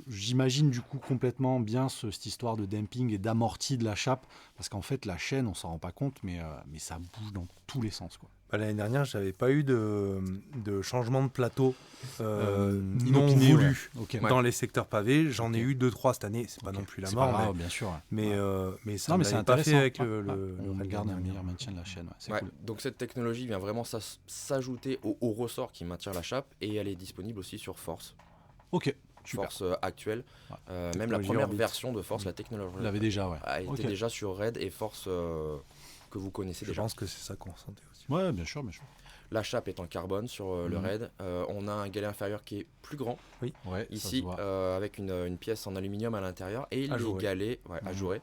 [SPEAKER 1] j'imagine du coup complètement bien cette histoire de damping et d'amorti de la chape, parce qu'en fait la chaîne, on s'en rend pas compte, mais ça bouge dans tous les sens, quoi.
[SPEAKER 3] L'année dernière, j'avais pas eu de changement de plateau non
[SPEAKER 1] inopiné,
[SPEAKER 3] voulu dans les secteurs pavés. J'en ai eu 2-3 cette année. C'est pas non plus la mort,
[SPEAKER 1] grave, bien sûr.
[SPEAKER 3] Mais ça
[SPEAKER 1] mais
[SPEAKER 3] c'est pas fait avec
[SPEAKER 1] on garde un meilleur maintien de la chaîne. C'est cool.
[SPEAKER 2] Donc cette technologie vient vraiment s'ajouter au ressort qui maintient la chape, et elle est disponible aussi sur Force.
[SPEAKER 1] Ok. Super.
[SPEAKER 2] Force actuelle, même la première version de Force, la technologie
[SPEAKER 1] l'avait déjà,
[SPEAKER 2] était déjà sur Raid, et Force que vous connaissez
[SPEAKER 3] Je
[SPEAKER 2] déjà.
[SPEAKER 3] pense que c'est ça qu'on ressentait aussi.
[SPEAKER 1] Ouais, bien sûr, bien sûr.
[SPEAKER 2] La chape est en carbone sur le Raid. On a un galet inférieur qui est plus grand
[SPEAKER 1] Ouais, ça
[SPEAKER 2] ici,
[SPEAKER 1] se voit.
[SPEAKER 2] avec une pièce en aluminium à l'intérieur et les
[SPEAKER 3] Ajouré.
[SPEAKER 2] galets ajourés.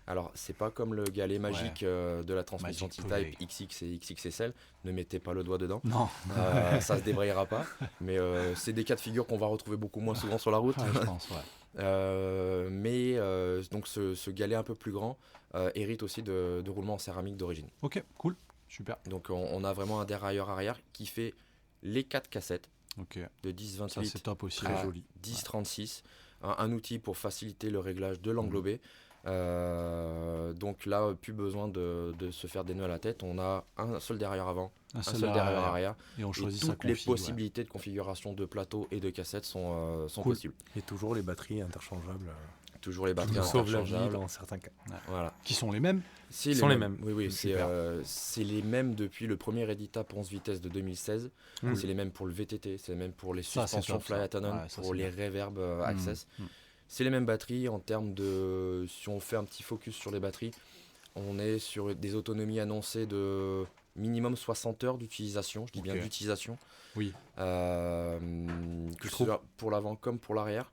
[SPEAKER 2] Alors, c'est pas comme le galet magique de la transmission
[SPEAKER 1] Magic
[SPEAKER 2] T-Type
[SPEAKER 1] Play.
[SPEAKER 2] XX et XXSL. Ne mettez pas le doigt dedans.
[SPEAKER 1] Non,
[SPEAKER 2] Ça se débrayera pas. Mais c'est des cas de figure qu'on va retrouver beaucoup moins souvent sur la route.
[SPEAKER 1] je pense, ouais.
[SPEAKER 2] Donc ce galet un peu plus grand hérite aussi de roulements en céramique d'origine.
[SPEAKER 1] Ok, cool, super.
[SPEAKER 2] Donc on a vraiment un dérailleur arrière qui fait les 4 cassettes
[SPEAKER 1] Ok,
[SPEAKER 2] de
[SPEAKER 1] ça
[SPEAKER 2] 10-28
[SPEAKER 1] c'est top aussi.
[SPEAKER 2] à
[SPEAKER 1] Joli.
[SPEAKER 2] 10-36. Un outil pour faciliter le réglage de l'englobé. Donc là, plus besoin de se faire des nœuds à la tête. On a un seul dérailleur avant, un seul dérailleur arrière.
[SPEAKER 1] Et on
[SPEAKER 2] Et
[SPEAKER 1] choisit sa
[SPEAKER 2] toutes les
[SPEAKER 1] config, ouais.
[SPEAKER 2] possibilités de configuration de plateau et de cassette sont
[SPEAKER 1] Cool.
[SPEAKER 2] possibles.
[SPEAKER 3] Et toujours les batteries interchangeables.
[SPEAKER 2] Toujours les
[SPEAKER 3] Qui
[SPEAKER 2] batteries
[SPEAKER 3] nous sauvent la vie
[SPEAKER 2] interchangeables.
[SPEAKER 3] dans certains cas.
[SPEAKER 2] Voilà.
[SPEAKER 1] Qui sont les mêmes.
[SPEAKER 2] C'est
[SPEAKER 3] sont les mêmes.
[SPEAKER 2] Oui, oui, c'est
[SPEAKER 1] Super.
[SPEAKER 2] les mêmes depuis le premier Edita 11 vitesses de 2016.
[SPEAKER 3] Mmh.
[SPEAKER 2] C'est les mêmes pour le VTT, c'est les mêmes pour les
[SPEAKER 1] Ça, c'est
[SPEAKER 2] suspensions
[SPEAKER 1] top, ça.
[SPEAKER 2] Fly-Atonon,
[SPEAKER 1] Ouais, ça,
[SPEAKER 2] pour
[SPEAKER 1] c'est
[SPEAKER 2] les
[SPEAKER 1] bien.
[SPEAKER 2] Reverb Access. C'est les mêmes batteries en termes de... Si on fait un petit focus sur les batteries, on est sur des autonomies annoncées de minimum 60 heures d'utilisation. Je dis bien
[SPEAKER 1] Ok.
[SPEAKER 2] d'utilisation.
[SPEAKER 1] Oui.
[SPEAKER 2] Que ce soit pour l'avant comme pour l'arrière.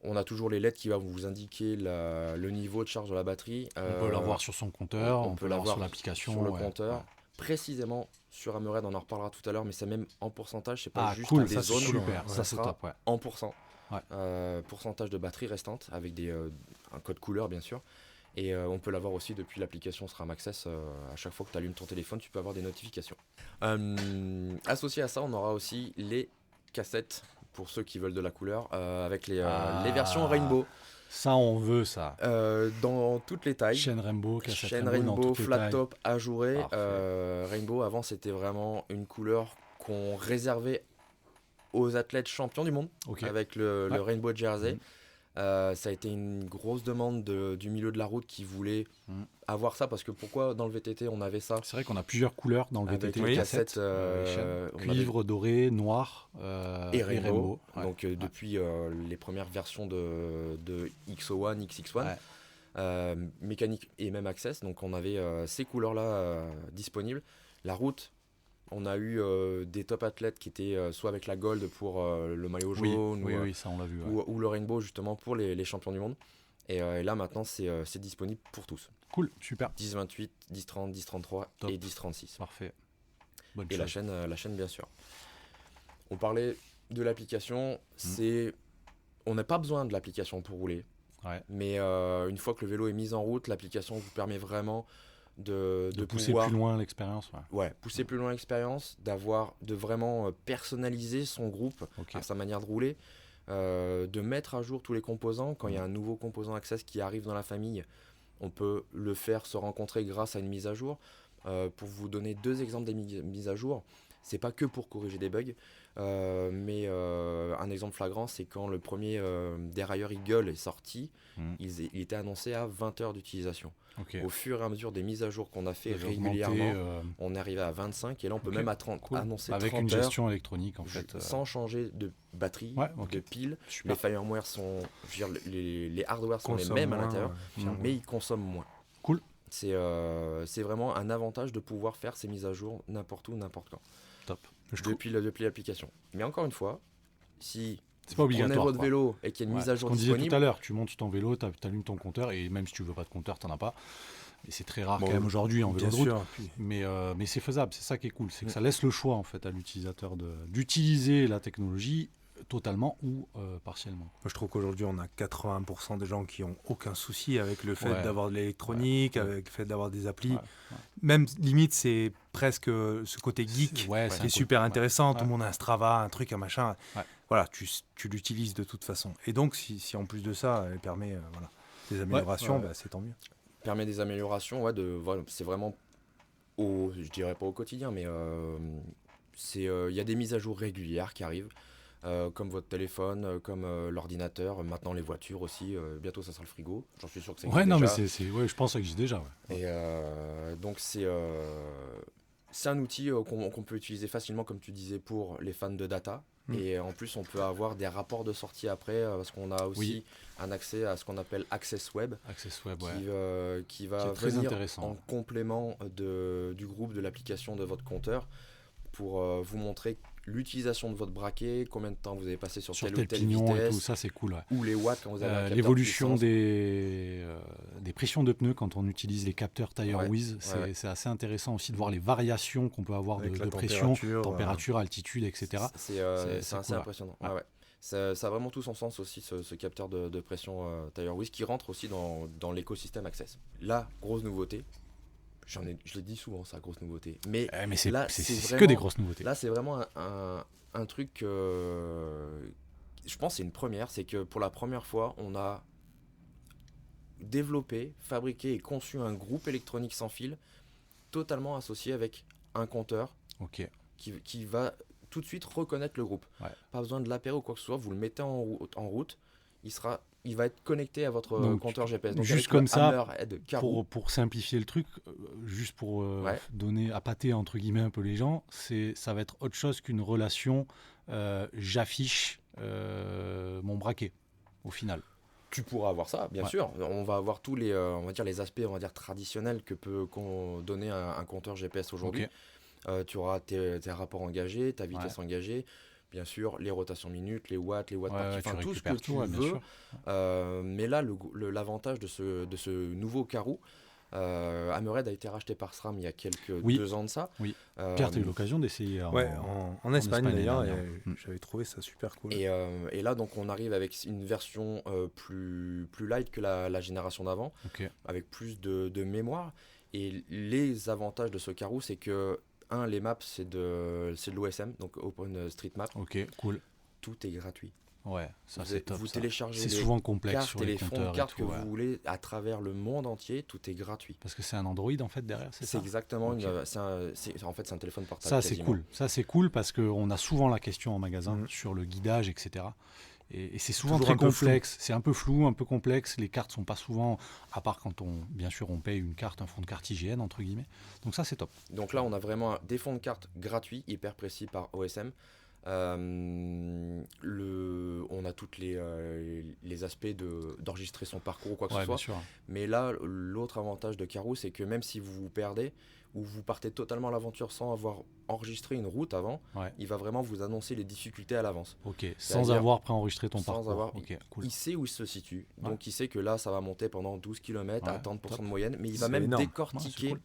[SPEAKER 2] On a toujours les LED qui vont vous indiquer le niveau de charge de la batterie.
[SPEAKER 1] On peut l'avoir sur son compteur, on peut l'avoir sur l'application.
[SPEAKER 2] sur le
[SPEAKER 1] ouais.
[SPEAKER 2] compteur.
[SPEAKER 1] Ouais.
[SPEAKER 2] Précisément sur Amered, on en reparlera tout à l'heure, mais c'est même en pourcentage, c'est pas
[SPEAKER 1] Ah,
[SPEAKER 2] juste
[SPEAKER 1] cool,
[SPEAKER 2] des
[SPEAKER 1] ça c'est
[SPEAKER 2] zones,
[SPEAKER 1] super.
[SPEAKER 2] ça
[SPEAKER 1] Ça c'est
[SPEAKER 2] sera
[SPEAKER 1] top, ouais.
[SPEAKER 2] en pourcent.
[SPEAKER 1] Ouais.
[SPEAKER 2] Pourcentage de batterie restante avec un code couleur bien sûr. Et on peut l'avoir aussi depuis l'application SRAM Access. À chaque fois que tu allumes ton téléphone, tu peux avoir des notifications. Associé à ça, on aura aussi les cassettes pour ceux qui veulent de la couleur avec les versions Rainbow.
[SPEAKER 1] Ça, on veut ça.
[SPEAKER 2] Dans toutes les tailles.
[SPEAKER 1] Chaîne Rainbow, cassette
[SPEAKER 2] Chaîne
[SPEAKER 1] Rainbow, dans
[SPEAKER 2] Rainbow,
[SPEAKER 1] toutes les
[SPEAKER 2] flat
[SPEAKER 1] tailles.
[SPEAKER 2] top, ajouré.
[SPEAKER 1] Parfait.
[SPEAKER 2] Rainbow, avant, c'était vraiment une couleur qu'on réservait aux athlètes champions du monde,
[SPEAKER 1] Ok.
[SPEAKER 2] avec le
[SPEAKER 1] Ouais.
[SPEAKER 2] Rainbow Jersey. Ça a été une grosse demande du milieu de la route qui voulait avoir ça, parce que pourquoi dans le VTT on avait ça
[SPEAKER 1] C'est vrai qu'on a plusieurs couleurs dans le
[SPEAKER 2] avec
[SPEAKER 1] VTT.
[SPEAKER 2] les
[SPEAKER 1] les
[SPEAKER 2] cassettes
[SPEAKER 1] chaînes.
[SPEAKER 2] on
[SPEAKER 1] Cuivre, doré, noir
[SPEAKER 2] et Rainbow.
[SPEAKER 1] Ouais.
[SPEAKER 2] Donc depuis les premières versions de XO1, XX1, mécanique et même Access, donc on avait ces couleurs là disponibles. La route, on a eu des top athlètes qui étaient soit avec la gold pour le maillot
[SPEAKER 1] Oui,
[SPEAKER 2] jaune
[SPEAKER 1] oui, ça on l'a vu. Ouais.
[SPEAKER 2] ou le rainbow justement pour les champions du monde. Et là maintenant c'est disponible pour tous.
[SPEAKER 1] Cool, super.
[SPEAKER 2] 10-28, 10-30, 10-33
[SPEAKER 1] Top.
[SPEAKER 2] et 10-36.
[SPEAKER 1] Parfait. Bonne
[SPEAKER 2] Et
[SPEAKER 1] chose.
[SPEAKER 2] la chaîne bien sûr. On parlait de l'application, on n'a pas besoin de l'application pour rouler.
[SPEAKER 1] Ouais.
[SPEAKER 2] Mais une fois que le vélo est mis en route, l'application vous permet vraiment de
[SPEAKER 1] pousser
[SPEAKER 2] pouvoir
[SPEAKER 1] plus loin l'expérience. Ouais.
[SPEAKER 2] pousser plus loin l'expérience, de vraiment personnaliser son groupe
[SPEAKER 1] Ok.
[SPEAKER 2] à sa manière de rouler, de mettre à jour tous les composants. Quand il y a un nouveau composant Access qui arrive dans la famille, on peut le faire se rencontrer grâce à une mise à jour. Pour vous donner 2 exemples des mises à jour, c'est pas que pour corriger des bugs, mais un exemple flagrant, c'est quand le premier dérailleur Eagle est sorti, il était annoncé à 20 heures d'utilisation.
[SPEAKER 1] Ok.
[SPEAKER 2] Au fur et à mesure des mises à jour qu'on a fait
[SPEAKER 1] Vous avez augmenté,
[SPEAKER 2] régulièrement, on est arrivé à 25 et là on peut
[SPEAKER 1] Ok,
[SPEAKER 2] même
[SPEAKER 1] cool.
[SPEAKER 2] annoncer
[SPEAKER 1] Avec
[SPEAKER 2] 30
[SPEAKER 1] une
[SPEAKER 2] heures
[SPEAKER 1] gestion électronique en fait.
[SPEAKER 2] sans changer de batterie,
[SPEAKER 1] Ouais, ok.
[SPEAKER 2] de pile.
[SPEAKER 1] Super.
[SPEAKER 2] Les firmware sont, je veux dire, les hardware sont les
[SPEAKER 3] Consomme
[SPEAKER 2] mêmes à
[SPEAKER 3] moins,
[SPEAKER 2] l'intérieur,
[SPEAKER 1] firmware.
[SPEAKER 2] mais ils consomment moins.
[SPEAKER 1] Cool.
[SPEAKER 2] C'est vraiment un avantage de pouvoir faire ces mises à jour n'importe où, n'importe quand,
[SPEAKER 1] Top.
[SPEAKER 2] depuis l'application. Mais encore une fois, si
[SPEAKER 1] C'est pas
[SPEAKER 2] vous prenez
[SPEAKER 1] obligatoire.
[SPEAKER 2] votre
[SPEAKER 1] quoi.
[SPEAKER 2] vélo et qu'il y a une
[SPEAKER 1] Ouais,
[SPEAKER 2] mise à
[SPEAKER 1] ce
[SPEAKER 2] jour
[SPEAKER 1] qu'on disait
[SPEAKER 2] disponible,
[SPEAKER 1] tout à l'heure, tu montes ton vélo, tu allumes ton compteur et même si tu veux pas de compteur, t'en as pas. Et c'est très rare
[SPEAKER 3] Bon,
[SPEAKER 1] quand même aujourd'hui en vélo
[SPEAKER 3] Bien
[SPEAKER 1] de route.
[SPEAKER 3] sûr. Puis,
[SPEAKER 1] Mais c'est faisable, c'est ça qui est cool, c'est que ça laisse le choix en fait à l'utilisateur d'utiliser la technologie totalement ou partiellement.
[SPEAKER 3] moi, je trouve qu'aujourd'hui, on a 80% des gens qui ont aucun souci avec le fait
[SPEAKER 1] Ouais.
[SPEAKER 3] d'avoir de l'électronique, avec le fait d'avoir des applis.
[SPEAKER 1] Ouais,
[SPEAKER 3] Même limite, c'est presque ce côté geek
[SPEAKER 1] Ouais,
[SPEAKER 3] qui est super intéressant. Tout
[SPEAKER 1] Ouais.
[SPEAKER 3] le monde a un Strava, un truc, un machin.
[SPEAKER 1] Ouais.
[SPEAKER 3] Voilà, tu l'utilises de toute façon. Et donc, si en plus de ça, elle permet des améliorations,
[SPEAKER 1] ouais.
[SPEAKER 3] bah, c'est tant mieux.
[SPEAKER 2] permet des améliorations. Voilà, c'est vraiment, je dirais pas au quotidien, mais il y a des mises à jour régulières qui arrivent. Comme votre téléphone, comme l'ordinateur, maintenant les voitures aussi, bientôt ça sera le frigo, j'en suis sûr que ça existe
[SPEAKER 1] Ouais, non, mais
[SPEAKER 2] déjà.
[SPEAKER 1] ouais, je pense que ça existe déjà. Ouais.
[SPEAKER 2] Et donc c'est C'est un outil qu'on peut utiliser facilement, comme tu disais, pour les fans de data. Et en plus, on peut avoir des rapports de sortie après, parce qu'on a aussi un accès à ce qu'on appelle Access Web, qui va venir en complément du groupe de l'application de votre compteur pour vous montrer l'utilisation de votre braquet, combien de temps vous avez passé sur telle ou telle vitesse,
[SPEAKER 1] et tout ça, c'est cool. Ouais.
[SPEAKER 2] Ou les watts quand vous avez un capteur
[SPEAKER 1] l'évolution des pressions de pneus quand on utilise les capteurs TireWiz, c'est assez intéressant aussi de voir les variations qu'on peut avoir de pression, température, altitude, etc.
[SPEAKER 2] C'est assez impressionnant. Ouais. Ça a vraiment tout son sens aussi, ce capteur de pression TireWiz qui rentre aussi dans l'écosystème Access. La grosse nouveauté, je l'ai dit souvent, ça, grosse nouveauté. Mais
[SPEAKER 1] c'est
[SPEAKER 2] là,
[SPEAKER 1] que des grosses nouveautés.
[SPEAKER 2] Là, c'est vraiment un truc, je pense que c'est une première, c'est que pour la première fois, on a développé, fabriqué et conçu un groupe électronique sans fil totalement associé avec un compteur qui va tout de suite reconnaître le groupe. Pas besoin de l'appairer ou quoi que ce soit, vous le mettez en route, il va être connecté à votre compteur GPS. Donc
[SPEAKER 1] juste comme ça, pour simplifier le truc, juste pour donner à pâter entre guillemets un peu les gens, ça va être autre chose qu'une relation j'affiche mon braquet au final.
[SPEAKER 2] Tu pourras avoir ça, bien sûr. On va avoir tous les, on va dire les aspects, on va dire traditionnels que peut donner un compteur GPS aujourd'hui. Tu auras tes rapports engagés, ta vitesse engagée. Bien sûr, les rotations minutes, les watts par km, tout ce que tu veux. Mais là, l'avantage de ce nouveau carreau, Hammerhead a été racheté par SRAM il y a 2 ans de ça.
[SPEAKER 1] Pierre, tu as eu l'occasion d'essayer
[SPEAKER 3] en Espagne d'ailleurs, et j'avais trouvé ça super cool.
[SPEAKER 2] Et là, donc, on arrive avec une version plus light que la génération d'avant, avec plus de mémoire. Et les avantages de ce carreau, c'est que les maps, c'est de l'OSM, donc OpenStreetMap.
[SPEAKER 1] Ok, cool.
[SPEAKER 2] Tout est gratuit.
[SPEAKER 1] Ouais, ça c'est top.
[SPEAKER 2] Vous téléchargez
[SPEAKER 1] c'est souvent complexe
[SPEAKER 2] cartes
[SPEAKER 1] sur les compteurs
[SPEAKER 2] cartes que vous voulez à travers le monde entier, tout est gratuit.
[SPEAKER 1] Parce que c'est un Android en fait derrière, c'est ça.
[SPEAKER 2] Exactement. En fait, c'est un téléphone portable.
[SPEAKER 1] Ça c'est cool. Ça c'est cool parce qu'on a souvent la question en magasin sur le guidage, etc. Et c'est souvent très complexe, c'est un peu flou, un peu complexe. Les cartes sont pas souvent, à part quand bien sûr on paye une carte, un fond de carte IGN entre guillemets. Donc ça c'est top.
[SPEAKER 2] Donc là on a vraiment des fonds de carte gratuits, hyper précis par OSM. On a tous les aspects d'enregistrer son parcours ou quoi que ce soit.
[SPEAKER 1] Sûr.
[SPEAKER 2] Mais là, l'autre avantage de Karoo, c'est que même si vous vous perdez ou vous partez totalement à l'aventure sans avoir enregistré une route avant, il va vraiment vous annoncer les difficultés à l'avance.
[SPEAKER 1] Sans avoir préenregistré ton parcours.
[SPEAKER 2] Cool. Il sait où il se situe. Donc il sait que là, ça va monter pendant 12 km à tant de % de moyenne. Mais il va même décortiquer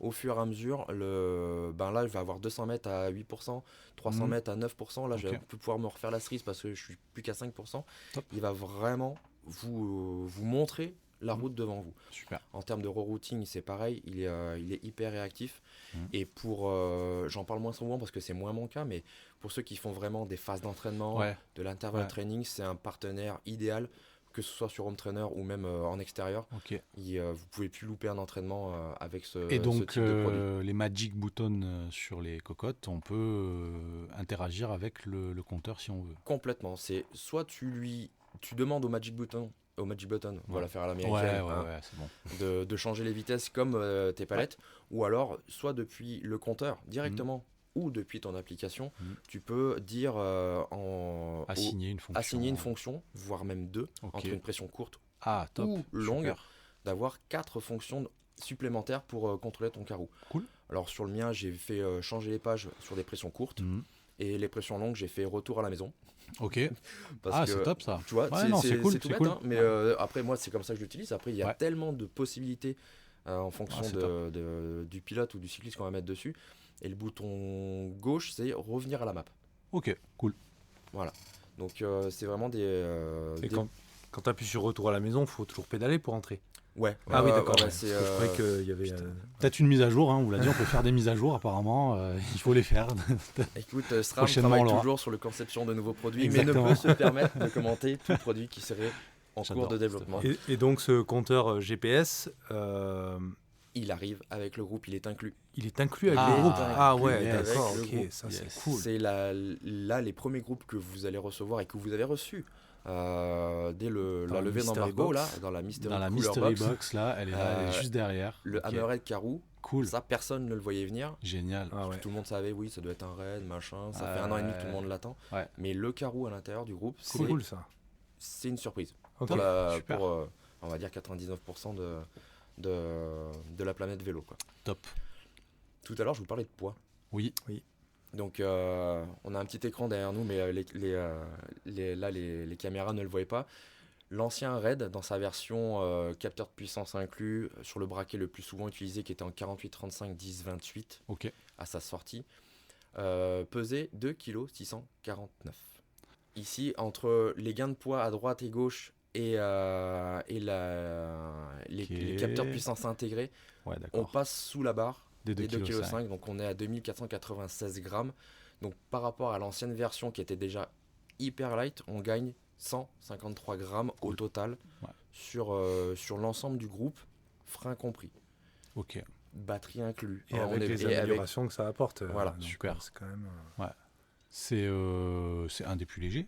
[SPEAKER 2] au fur et à mesure. Là, je vais avoir 200 mètres à 8%, 300 mètres à 9%. Là, je vais pouvoir me refaire la cerise parce que je suis plus qu'à 5%. Il va vraiment vous montrer la route devant vous.
[SPEAKER 1] Super.
[SPEAKER 2] En termes de rerouting, c'est pareil, il est hyper réactif. Et j'en parle moins souvent parce que c'est moins mon cas, mais pour ceux qui font vraiment des phases d'entraînement, de l'intervalle training, c'est un partenaire idéal, que ce soit sur home trainer ou même en extérieur. Vous pouvez plus louper un entraînement avec ce type de produit.
[SPEAKER 1] Les Magic Buttons sur les cocottes, on peut interagir avec le compteur si on veut.
[SPEAKER 2] Complètement. C'est soit tu demandes au Magic Button, on va la faire à l'américaine,
[SPEAKER 1] c'est bon.
[SPEAKER 2] de changer les vitesses comme tes palettes, ou alors soit depuis le compteur directement ou depuis ton application, tu peux dire
[SPEAKER 1] assigner
[SPEAKER 2] une fonction, voire même 2, entre une pression courte
[SPEAKER 1] ou
[SPEAKER 2] longue, d'avoir 4 fonctions supplémentaires pour contrôler ton carreau.
[SPEAKER 1] Cool.
[SPEAKER 2] Alors sur le mien, j'ai fait changer les pages sur des pressions courtes, et les pressions longues, j'ai fait retour à la maison.
[SPEAKER 1] C'est top ça.
[SPEAKER 2] Tu vois,
[SPEAKER 1] c'est cool,
[SPEAKER 2] c'est tout bête,
[SPEAKER 1] cool.
[SPEAKER 2] Mais après moi c'est comme ça que je l'utilise. Après il y a tellement de possibilités en fonction du pilote ou du cycliste qu'on va mettre dessus. Et le bouton gauche, c'est revenir à la map.
[SPEAKER 1] Ok, cool.
[SPEAKER 2] Voilà. Donc c'est vraiment
[SPEAKER 3] quand tu appuies sur retour à la maison, il faut toujours pédaler pour entrer.
[SPEAKER 2] Ouais.
[SPEAKER 3] Ah oui, d'accord.
[SPEAKER 2] Je
[SPEAKER 3] croyais qu'il y avait.
[SPEAKER 1] Peut-être une mise à jour, on vous l'a dit, on peut faire des mises à jour apparemment, il faut les faire.
[SPEAKER 2] Écoute, SRAM travaille toujours sur la conception de nouveaux produits, mais ne peut se permettre de commenter tout produit qui serait en cours de développement.
[SPEAKER 3] Et donc ce compteur GPS,
[SPEAKER 2] il arrive avec le groupe, il est inclus.
[SPEAKER 3] Il est inclus avec le groupe. D'accord, ok, ça c'est cool.
[SPEAKER 2] C'est là les premiers groupes que vous allez recevoir et que vous avez reçus. Dès la levée d'embargo là, dans la Mystery
[SPEAKER 1] Box là, elle est juste derrière.
[SPEAKER 2] Le Hammerhead Karoo
[SPEAKER 1] Cool.
[SPEAKER 2] Ça, personne ne le voyait venir.
[SPEAKER 1] Génial.
[SPEAKER 3] Ah ouais.
[SPEAKER 2] Tout le monde savait, oui, ça doit être un raid, machin. Ça fait 1 an et demi que tout le monde l'attend.
[SPEAKER 1] Ouais.
[SPEAKER 2] Mais le carreau à l'intérieur du groupe,
[SPEAKER 3] Cool ça.
[SPEAKER 2] c'est une surprise.
[SPEAKER 3] Ok.
[SPEAKER 1] Super.
[SPEAKER 2] Pour on va dire 99% de la planète vélo, quoi.
[SPEAKER 1] Top.
[SPEAKER 2] Tout à l'heure, je vous parlais de poids.
[SPEAKER 1] Oui.
[SPEAKER 2] Donc, on a un petit écran derrière nous, mais les caméras ne le voyaient pas. L'ancien Raid, dans sa version capteur de puissance inclus, sur le braquet le plus souvent utilisé, qui était en 48-35-10-28
[SPEAKER 1] Ok.
[SPEAKER 2] à sa sortie, pesait 2,649 kg. Ici, entre les gains de poids à droite et gauche et les capteurs de puissance intégrés,
[SPEAKER 1] Ouais,
[SPEAKER 2] on
[SPEAKER 1] d'accord.
[SPEAKER 2] passe sous la barre
[SPEAKER 1] Des
[SPEAKER 2] des
[SPEAKER 1] 2,5
[SPEAKER 2] 2,5
[SPEAKER 1] kg.
[SPEAKER 2] kg, donc on est à 2496 grammes. Donc par rapport à l'ancienne version qui était déjà hyper light, on gagne 153 grammes au total
[SPEAKER 1] Ouais.
[SPEAKER 2] sur l'ensemble du groupe, frein compris,
[SPEAKER 1] Ok.
[SPEAKER 2] batterie inclus.
[SPEAKER 3] Et
[SPEAKER 2] Alors,
[SPEAKER 3] avec les améliorations que ça apporte.
[SPEAKER 2] Voilà.
[SPEAKER 3] donc,
[SPEAKER 1] Super.
[SPEAKER 3] C'est quand même.
[SPEAKER 1] C'est un des plus légers.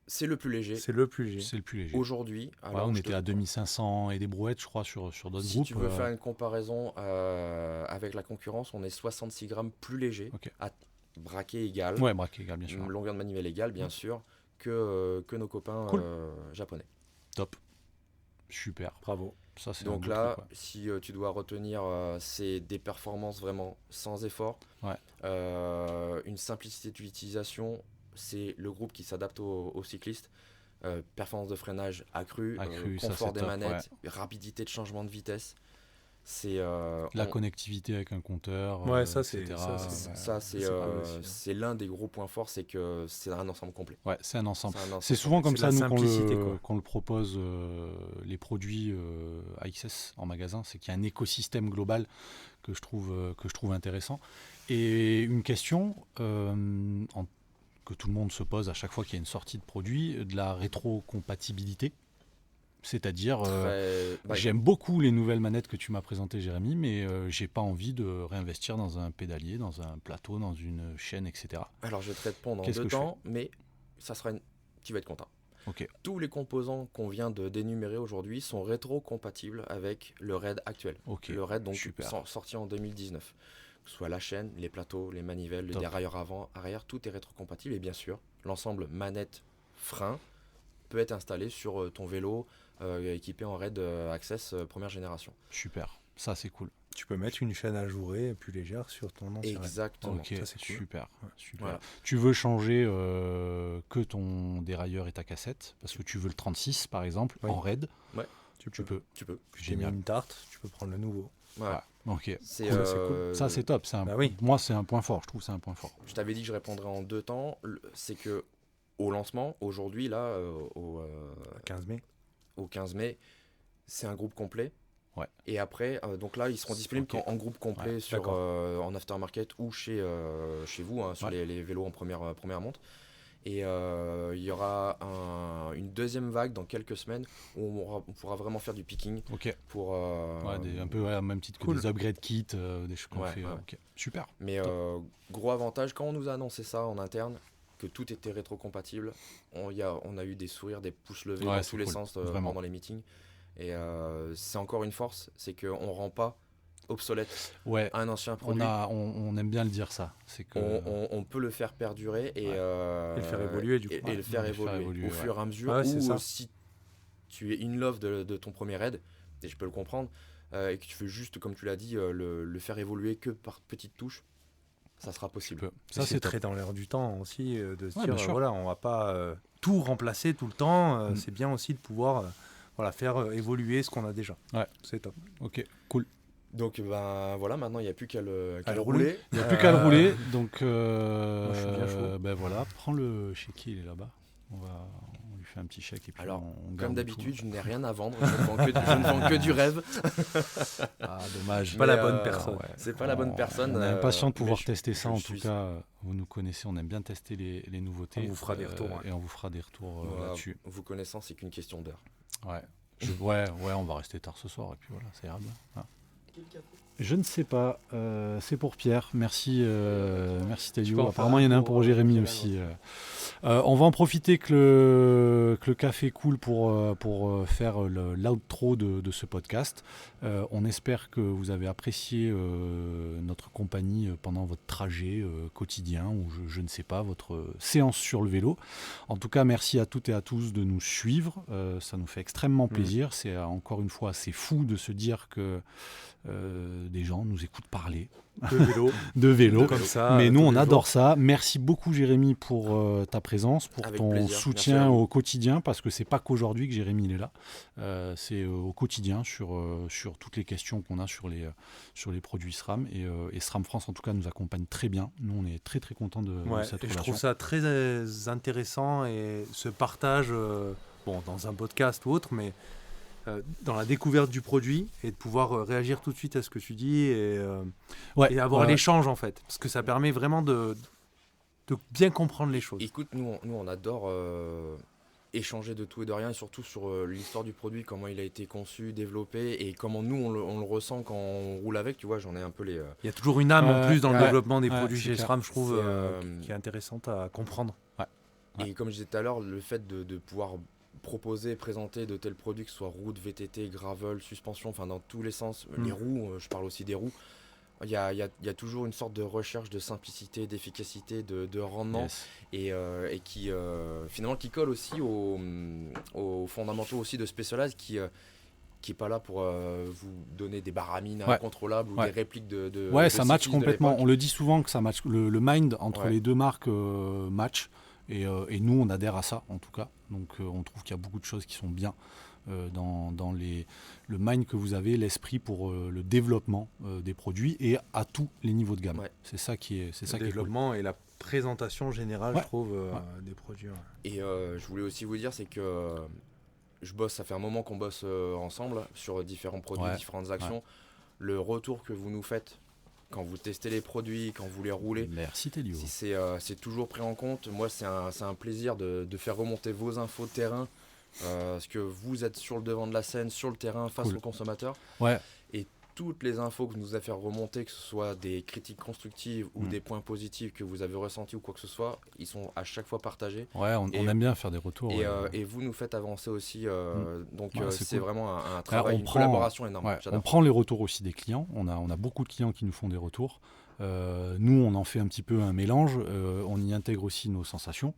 [SPEAKER 2] c'est le plus léger.
[SPEAKER 3] C'est le plus léger.
[SPEAKER 1] C'est le plus léger.
[SPEAKER 2] Aujourd'hui,
[SPEAKER 1] Ouais,
[SPEAKER 2] alors,
[SPEAKER 1] on
[SPEAKER 2] je
[SPEAKER 1] était
[SPEAKER 2] te-
[SPEAKER 1] à 2500 et des brouettes, je crois, sur d'autres
[SPEAKER 2] si
[SPEAKER 1] groupes.
[SPEAKER 2] tu veux faire une comparaison avec la concurrence, on est 66 grammes plus léger,
[SPEAKER 1] Ok.
[SPEAKER 2] à braquet égal,
[SPEAKER 1] Ouais, braquet égal, bien sûr.
[SPEAKER 2] longueur de manivelle égale, bien sûr, que nos copains
[SPEAKER 1] Cool.
[SPEAKER 2] japonais.
[SPEAKER 1] Top. Super.
[SPEAKER 3] Bravo.
[SPEAKER 1] Ça, c'est un
[SPEAKER 2] Donc
[SPEAKER 1] beau
[SPEAKER 2] là,
[SPEAKER 1] truc, ouais.
[SPEAKER 2] si tu dois retenir, c'est des performances vraiment sans effort.
[SPEAKER 1] Ouais.
[SPEAKER 2] Une simplicité d'utilisation, c'est le groupe qui s'adapte aux cyclistes. Performance de freinage accrue,
[SPEAKER 1] Accrue, ça,
[SPEAKER 2] confort
[SPEAKER 1] c'est
[SPEAKER 2] des
[SPEAKER 1] top,
[SPEAKER 2] manettes, rapidité de changement de vitesse. C'est
[SPEAKER 1] La connectivité avec un compteur.
[SPEAKER 3] Ouais, ça,
[SPEAKER 1] etc.
[SPEAKER 2] ça, c'est
[SPEAKER 3] c'est pas mal aussi, hein.
[SPEAKER 2] c'est l'un des gros points forts, c'est que c'est un ensemble complet.
[SPEAKER 1] Ouais, c'est un ensemble.
[SPEAKER 2] C'est un ensemble
[SPEAKER 1] C'est souvent comme
[SPEAKER 3] C'est
[SPEAKER 1] ça,
[SPEAKER 3] la
[SPEAKER 1] nous,
[SPEAKER 3] simplicité, quoi.
[SPEAKER 1] qu'on le propose, les produits AXS en magasin. C'est qu'il y a un écosystème global que je trouve intéressant. Et une question que tout le monde se pose à chaque fois qu'il y a une sortie de produit, de la rétrocompatibilité. C'est-à-dire, j'aime beaucoup les nouvelles manettes que tu m'as présentées, Jérémy, mais j'ai pas envie de réinvestir dans un pédalier, dans un plateau, dans une chaîne, etc.
[SPEAKER 2] Alors je vais te répondre en
[SPEAKER 1] Qu'est-ce
[SPEAKER 2] deux
[SPEAKER 1] que je
[SPEAKER 2] temps, mais ça sera tu vas être content.
[SPEAKER 1] Ok.
[SPEAKER 2] Tous les composants qu'on vient de dénumérer aujourd'hui sont rétro-compatibles avec le RAID actuel.
[SPEAKER 1] Ok.
[SPEAKER 2] Le RAID donc
[SPEAKER 1] Super.
[SPEAKER 2] sorti en 2019. Que ce soit la chaîne, les plateaux, les manivelles, les
[SPEAKER 1] Top.
[SPEAKER 2] dérailleurs avant, arrière, tout est rétro-compatible. Et bien sûr, l'ensemble manette, frein peut être installé sur ton vélo équipé en RAID Access première génération.
[SPEAKER 1] Super. Ça, c'est cool.
[SPEAKER 3] Tu peux mettre une chaîne ajourée plus légère sur ton ancien raid.
[SPEAKER 2] Exactement.
[SPEAKER 1] Ok,
[SPEAKER 3] ça, c'est cool.
[SPEAKER 1] super.
[SPEAKER 3] Ouais.
[SPEAKER 1] Super.
[SPEAKER 2] Voilà.
[SPEAKER 1] Tu veux changer que ton dérailleur et ta cassette, parce que tu veux le 36 par exemple,
[SPEAKER 3] Oui.
[SPEAKER 1] en RAID,
[SPEAKER 3] Tu
[SPEAKER 1] tu
[SPEAKER 3] peux.
[SPEAKER 1] peux.
[SPEAKER 2] Tu peux.
[SPEAKER 3] Tu t'es mis
[SPEAKER 1] Génial.
[SPEAKER 3] une tarte, tu peux prendre le nouveau.
[SPEAKER 2] Voilà.
[SPEAKER 1] Ok.
[SPEAKER 2] C'est
[SPEAKER 3] Cool, c'est cool.
[SPEAKER 1] Ça, c'est top. C'est
[SPEAKER 3] Bah oui.
[SPEAKER 1] Moi, c'est un point fort. Je trouve que c'est un point fort.
[SPEAKER 2] Je t'avais dit que je répondrais en deux temps. C'est que au lancement, aujourd'hui, là,
[SPEAKER 3] 15 mai.
[SPEAKER 2] au 15 mai, c'est un groupe complet.
[SPEAKER 1] Ouais.
[SPEAKER 2] Et après, donc là, ils seront disponibles
[SPEAKER 1] Ok.
[SPEAKER 2] en groupe complet
[SPEAKER 1] Ouais,
[SPEAKER 2] sur,
[SPEAKER 3] d'accord.
[SPEAKER 2] en aftermarket ou chez vous, hein, sur
[SPEAKER 1] Ouais.
[SPEAKER 2] les vélos en première monte. Et il y aura une deuxième vague dans quelques semaines où on pourra vraiment faire du picking
[SPEAKER 1] Ok.
[SPEAKER 2] pour.
[SPEAKER 1] Ouais, un peu ouais, même titre que
[SPEAKER 3] cool.
[SPEAKER 1] des upgrade kits, des choses qu'on
[SPEAKER 2] Ouais,
[SPEAKER 1] fait.
[SPEAKER 2] ouais.
[SPEAKER 1] Ok. Super.
[SPEAKER 2] Mais gros avantage, quand on nous a annoncé ça en interne, que tout était rétro-compatible, on a eu des sourires, des pouces levés
[SPEAKER 1] Ouais,
[SPEAKER 2] dans
[SPEAKER 1] c'est
[SPEAKER 2] tous les
[SPEAKER 1] cool.
[SPEAKER 2] sens
[SPEAKER 1] Vraiment.
[SPEAKER 2] pendant les meetings. Et c'est encore une force, c'est qu'on ne rend pas obsolète
[SPEAKER 1] Ouais.
[SPEAKER 2] un ancien produit.
[SPEAKER 1] On aime bien le dire ça. C'est que.
[SPEAKER 2] On peut le faire perdurer et,
[SPEAKER 1] Ouais.
[SPEAKER 3] Et le faire évoluer, du coup.
[SPEAKER 2] et le faire
[SPEAKER 1] Ouais, le faire
[SPEAKER 2] évoluer
[SPEAKER 1] évoluer,
[SPEAKER 2] au fur et à mesure.
[SPEAKER 3] Ouais, c'est
[SPEAKER 2] ou
[SPEAKER 3] ça.
[SPEAKER 2] si tu es in love de ton premier raid, et je peux le comprendre, et que tu veux juste, comme tu l'as dit, le faire évoluer que par petites touches, ça sera
[SPEAKER 1] Tu
[SPEAKER 2] possible.
[SPEAKER 1] peux.
[SPEAKER 3] Ça,
[SPEAKER 1] Ça,
[SPEAKER 3] c'est
[SPEAKER 1] c'est top.
[SPEAKER 3] très dans l'air du temps aussi, de se
[SPEAKER 1] Ouais,
[SPEAKER 3] dire,
[SPEAKER 1] bien sûr.
[SPEAKER 3] voilà, on va pas tout remplacer tout le temps.
[SPEAKER 1] Mm.
[SPEAKER 3] C'est bien aussi de pouvoir faire évoluer ce qu'on a déjà.
[SPEAKER 1] Ouais.
[SPEAKER 3] C'est top.
[SPEAKER 1] Ok. Cool.
[SPEAKER 2] Donc ben voilà, maintenant il n'y a plus qu'à le
[SPEAKER 3] À le
[SPEAKER 2] rouler.
[SPEAKER 1] Il n'y a plus qu'à le rouler. Donc,
[SPEAKER 3] moi, je suis bien chaud.
[SPEAKER 1] ben voilà, prends le chéquier, il est là-bas. On lui fait un petit chèque et puis
[SPEAKER 2] Alors,
[SPEAKER 1] on garde
[SPEAKER 2] Comme
[SPEAKER 1] tout.
[SPEAKER 2] d'habitude, je n'ai rien à vendre, je ne vends que du rêve.
[SPEAKER 1] Ah, dommage.
[SPEAKER 3] Pas la
[SPEAKER 2] Mais,
[SPEAKER 3] bonne personne.
[SPEAKER 1] Ouais.
[SPEAKER 2] C'est pas la bonne personne.
[SPEAKER 1] On est impatient de
[SPEAKER 2] mais
[SPEAKER 1] pouvoir tester ça.
[SPEAKER 2] je
[SPEAKER 1] En
[SPEAKER 2] suis-
[SPEAKER 1] tout cas, vous nous connaissez, on aime bien tester les nouveautés.
[SPEAKER 3] On vous fera des retours, ouais.
[SPEAKER 1] Et on vous fera des retours
[SPEAKER 2] Voilà,
[SPEAKER 1] là-dessus.
[SPEAKER 2] vous connaissant, c'est qu'une question d'heure.
[SPEAKER 1] Ouais. Ouais, on va rester tard ce soir et puis voilà, ça ira bien. Hein. Je ne sais pas. C'est pour Pierre. Merci, merci
[SPEAKER 3] Tu peux
[SPEAKER 1] Telio.
[SPEAKER 3] en
[SPEAKER 1] Apparemment,
[SPEAKER 3] faire
[SPEAKER 1] il y en a un
[SPEAKER 3] pour,
[SPEAKER 1] pour Jérémy
[SPEAKER 3] Jérémy
[SPEAKER 1] aussi. On va en profiter que le café coule pour faire l'outro de ce podcast. On espère que vous avez apprécié notre compagnie pendant votre trajet quotidien ou je ne sais pas, votre séance sur le vélo. En tout cas, merci à toutes et à tous de nous suivre. Ça nous fait extrêmement plaisir. C'est encore une fois assez fou de se dire que des gens nous écoutent parler
[SPEAKER 3] de vélo.
[SPEAKER 1] comme
[SPEAKER 3] ça,
[SPEAKER 1] mais nous
[SPEAKER 3] tous
[SPEAKER 1] on
[SPEAKER 3] les
[SPEAKER 1] adore
[SPEAKER 3] jours.
[SPEAKER 1] ça. Merci beaucoup Jérémy pour ta présence, pour
[SPEAKER 2] Avec
[SPEAKER 1] ton
[SPEAKER 2] plaisir. Merci à
[SPEAKER 1] soutien
[SPEAKER 2] vous.
[SPEAKER 1] au quotidien, parce que c'est pas qu'aujourd'hui que Jérémy il est là, c'est au quotidien sur toutes les questions qu'on a sur les produits SRAM et SRAM France en tout cas nous accompagne très bien. Nous on est très très contents de cette
[SPEAKER 3] Et je
[SPEAKER 1] relation.
[SPEAKER 3] trouve ça très intéressant et ce partage, dans un podcast ou autre, mais dans la découverte du produit et de pouvoir réagir tout de suite à ce que tu dis et avoir l'échange en fait, parce que ça permet vraiment de bien comprendre les choses.
[SPEAKER 2] Écoute, nous on adore échanger de tout et de rien, et surtout sur l'histoire du produit, comment il a été conçu, développé, et comment nous on le ressent quand on roule avec, tu vois, j'en ai un peu les...
[SPEAKER 3] Il y a toujours une âme en plus dans le développement des produits
[SPEAKER 1] c'est
[SPEAKER 3] chez
[SPEAKER 1] clair.
[SPEAKER 3] SRAM, je trouve,
[SPEAKER 2] C'est,
[SPEAKER 3] qui est intéressante à comprendre.
[SPEAKER 2] Et comme je disais tout à l'heure, le fait de pouvoir proposer, présenter de tels produits, que ce soit route, VTT, gravel, suspension, enfin dans tous les sens, les roues, je parle aussi des roues, il y a toujours une sorte de recherche de simplicité, d'efficacité, de rendement,
[SPEAKER 1] Yes.
[SPEAKER 2] et qui finalement qui colle aussi aux fondamentaux aussi de Specialized, qui est pas là pour vous donner des baramines incontrôlables ou des répliques de
[SPEAKER 1] ça match
[SPEAKER 2] cyclistes de
[SPEAKER 1] complètement.
[SPEAKER 2] l'époque.
[SPEAKER 1] On le dit souvent que ça match, le mind entre
[SPEAKER 2] Ouais.
[SPEAKER 1] les deux marques match. Et nous, on adhère à ça, en tout cas. Donc, on trouve qu'il y a beaucoup de choses qui sont bien dans le mind que vous avez, l'esprit pour le développement des produits et à tous les niveaux de gamme.
[SPEAKER 2] Ouais.
[SPEAKER 1] C'est ça qui est, c'est ça
[SPEAKER 3] Le
[SPEAKER 1] qui est cool.
[SPEAKER 3] développement et la présentation générale,
[SPEAKER 1] Ouais.
[SPEAKER 3] je trouve, des produits. Ouais.
[SPEAKER 2] Et je voulais aussi vous dire, c'est que ça fait un moment qu'on bosse ensemble sur différents produits, différentes actions. Le retour que vous nous faites quand vous testez les produits, quand vous les roulez,
[SPEAKER 1] Merci Telio.
[SPEAKER 2] si c'est toujours pris en compte. Moi, c'est un plaisir de faire remonter vos infos de terrain, parce que vous êtes sur le devant de la scène, sur le terrain, face aux consommateurs.
[SPEAKER 1] Ouais.
[SPEAKER 2] Et toutes les infos que vous nous avez fait remonter, que ce soit des critiques constructives ou des points positifs que vous avez ressentis ou quoi que ce soit, ils sont à chaque fois partagés.
[SPEAKER 1] Ouais, on aime bien faire des retours.
[SPEAKER 2] Et vous nous faites avancer aussi, donc c'est
[SPEAKER 1] cool.
[SPEAKER 2] vraiment un travail, une
[SPEAKER 1] collaboration
[SPEAKER 2] énorme.
[SPEAKER 1] Ouais,
[SPEAKER 2] J'adore.
[SPEAKER 1] on prend les retours aussi des clients. On a beaucoup de clients qui nous font des retours. Nous, on en fait un petit peu un mélange. On y intègre aussi nos sensations.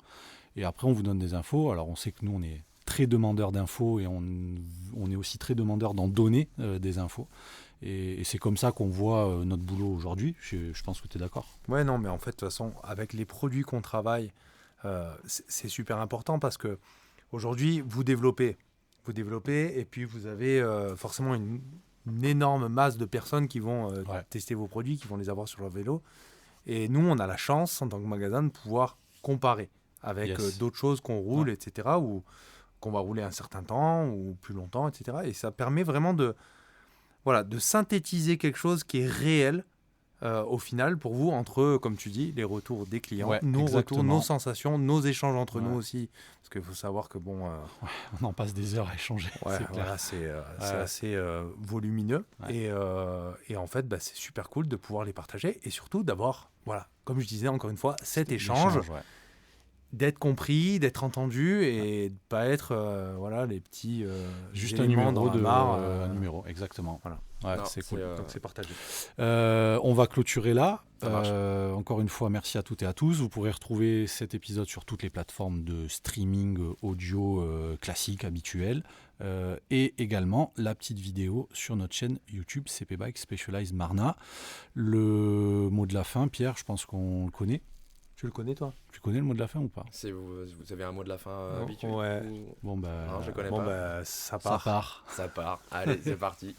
[SPEAKER 1] Et après, on vous donne des infos. Alors, on sait que nous, on est très demandeurs d'infos et on est aussi très demandeurs d'en donner des infos. Et c'est comme ça qu'on voit notre boulot aujourd'hui. Je pense que tu es d'accord.
[SPEAKER 3] Ouais, non, mais en fait, de toute façon, avec les produits qu'on travaille, c'est super important parce que aujourd'hui, vous développez, et puis vous avez forcément une énorme masse de personnes qui vont tester vos produits, qui vont les avoir sur leur vélo. Et nous, on a la chance, en tant que magasin, de pouvoir comparer avec d'autres choses qu'on roule, etc., ou qu'on va rouler un certain temps, ou plus longtemps, etc. Et ça permet vraiment de synthétiser quelque chose qui est réel au final pour vous, entre, comme tu dis, les retours des clients, nos retours, nos sensations, nos échanges entre nous aussi. Parce qu'il faut savoir que
[SPEAKER 1] on en passe des heures à échanger.
[SPEAKER 3] C'est assez volumineux. Ouais. Et en fait, c'est super cool de pouvoir les partager et surtout d'avoir, comme je disais encore une fois, cet échange. D'être compris, d'être entendu et de ne pas être les petits
[SPEAKER 1] juste un numéro
[SPEAKER 3] dans la mare,
[SPEAKER 1] un numéro, exactement. Voilà. C'est cool.
[SPEAKER 3] Donc c'est partagé.
[SPEAKER 1] On va clôturer là. Encore une fois, merci à toutes et à tous. Vous pourrez retrouver cet épisode sur toutes les plateformes de streaming audio classiques, habituelles. Et également la petite vidéo sur notre chaîne YouTube CP Bike Specialized Marna. Le mot de la fin, Pierre, je pense qu'on le connaît.
[SPEAKER 3] Tu le connais, toi ?
[SPEAKER 1] Tu connais le mot de la fin ou pas ?
[SPEAKER 2] Vous avez un mot de la fin habituel
[SPEAKER 3] Ouais.
[SPEAKER 2] ou...
[SPEAKER 1] Bon,
[SPEAKER 2] non, je connais pas.
[SPEAKER 3] Ça part.
[SPEAKER 2] Ça part. Allez, c'est parti.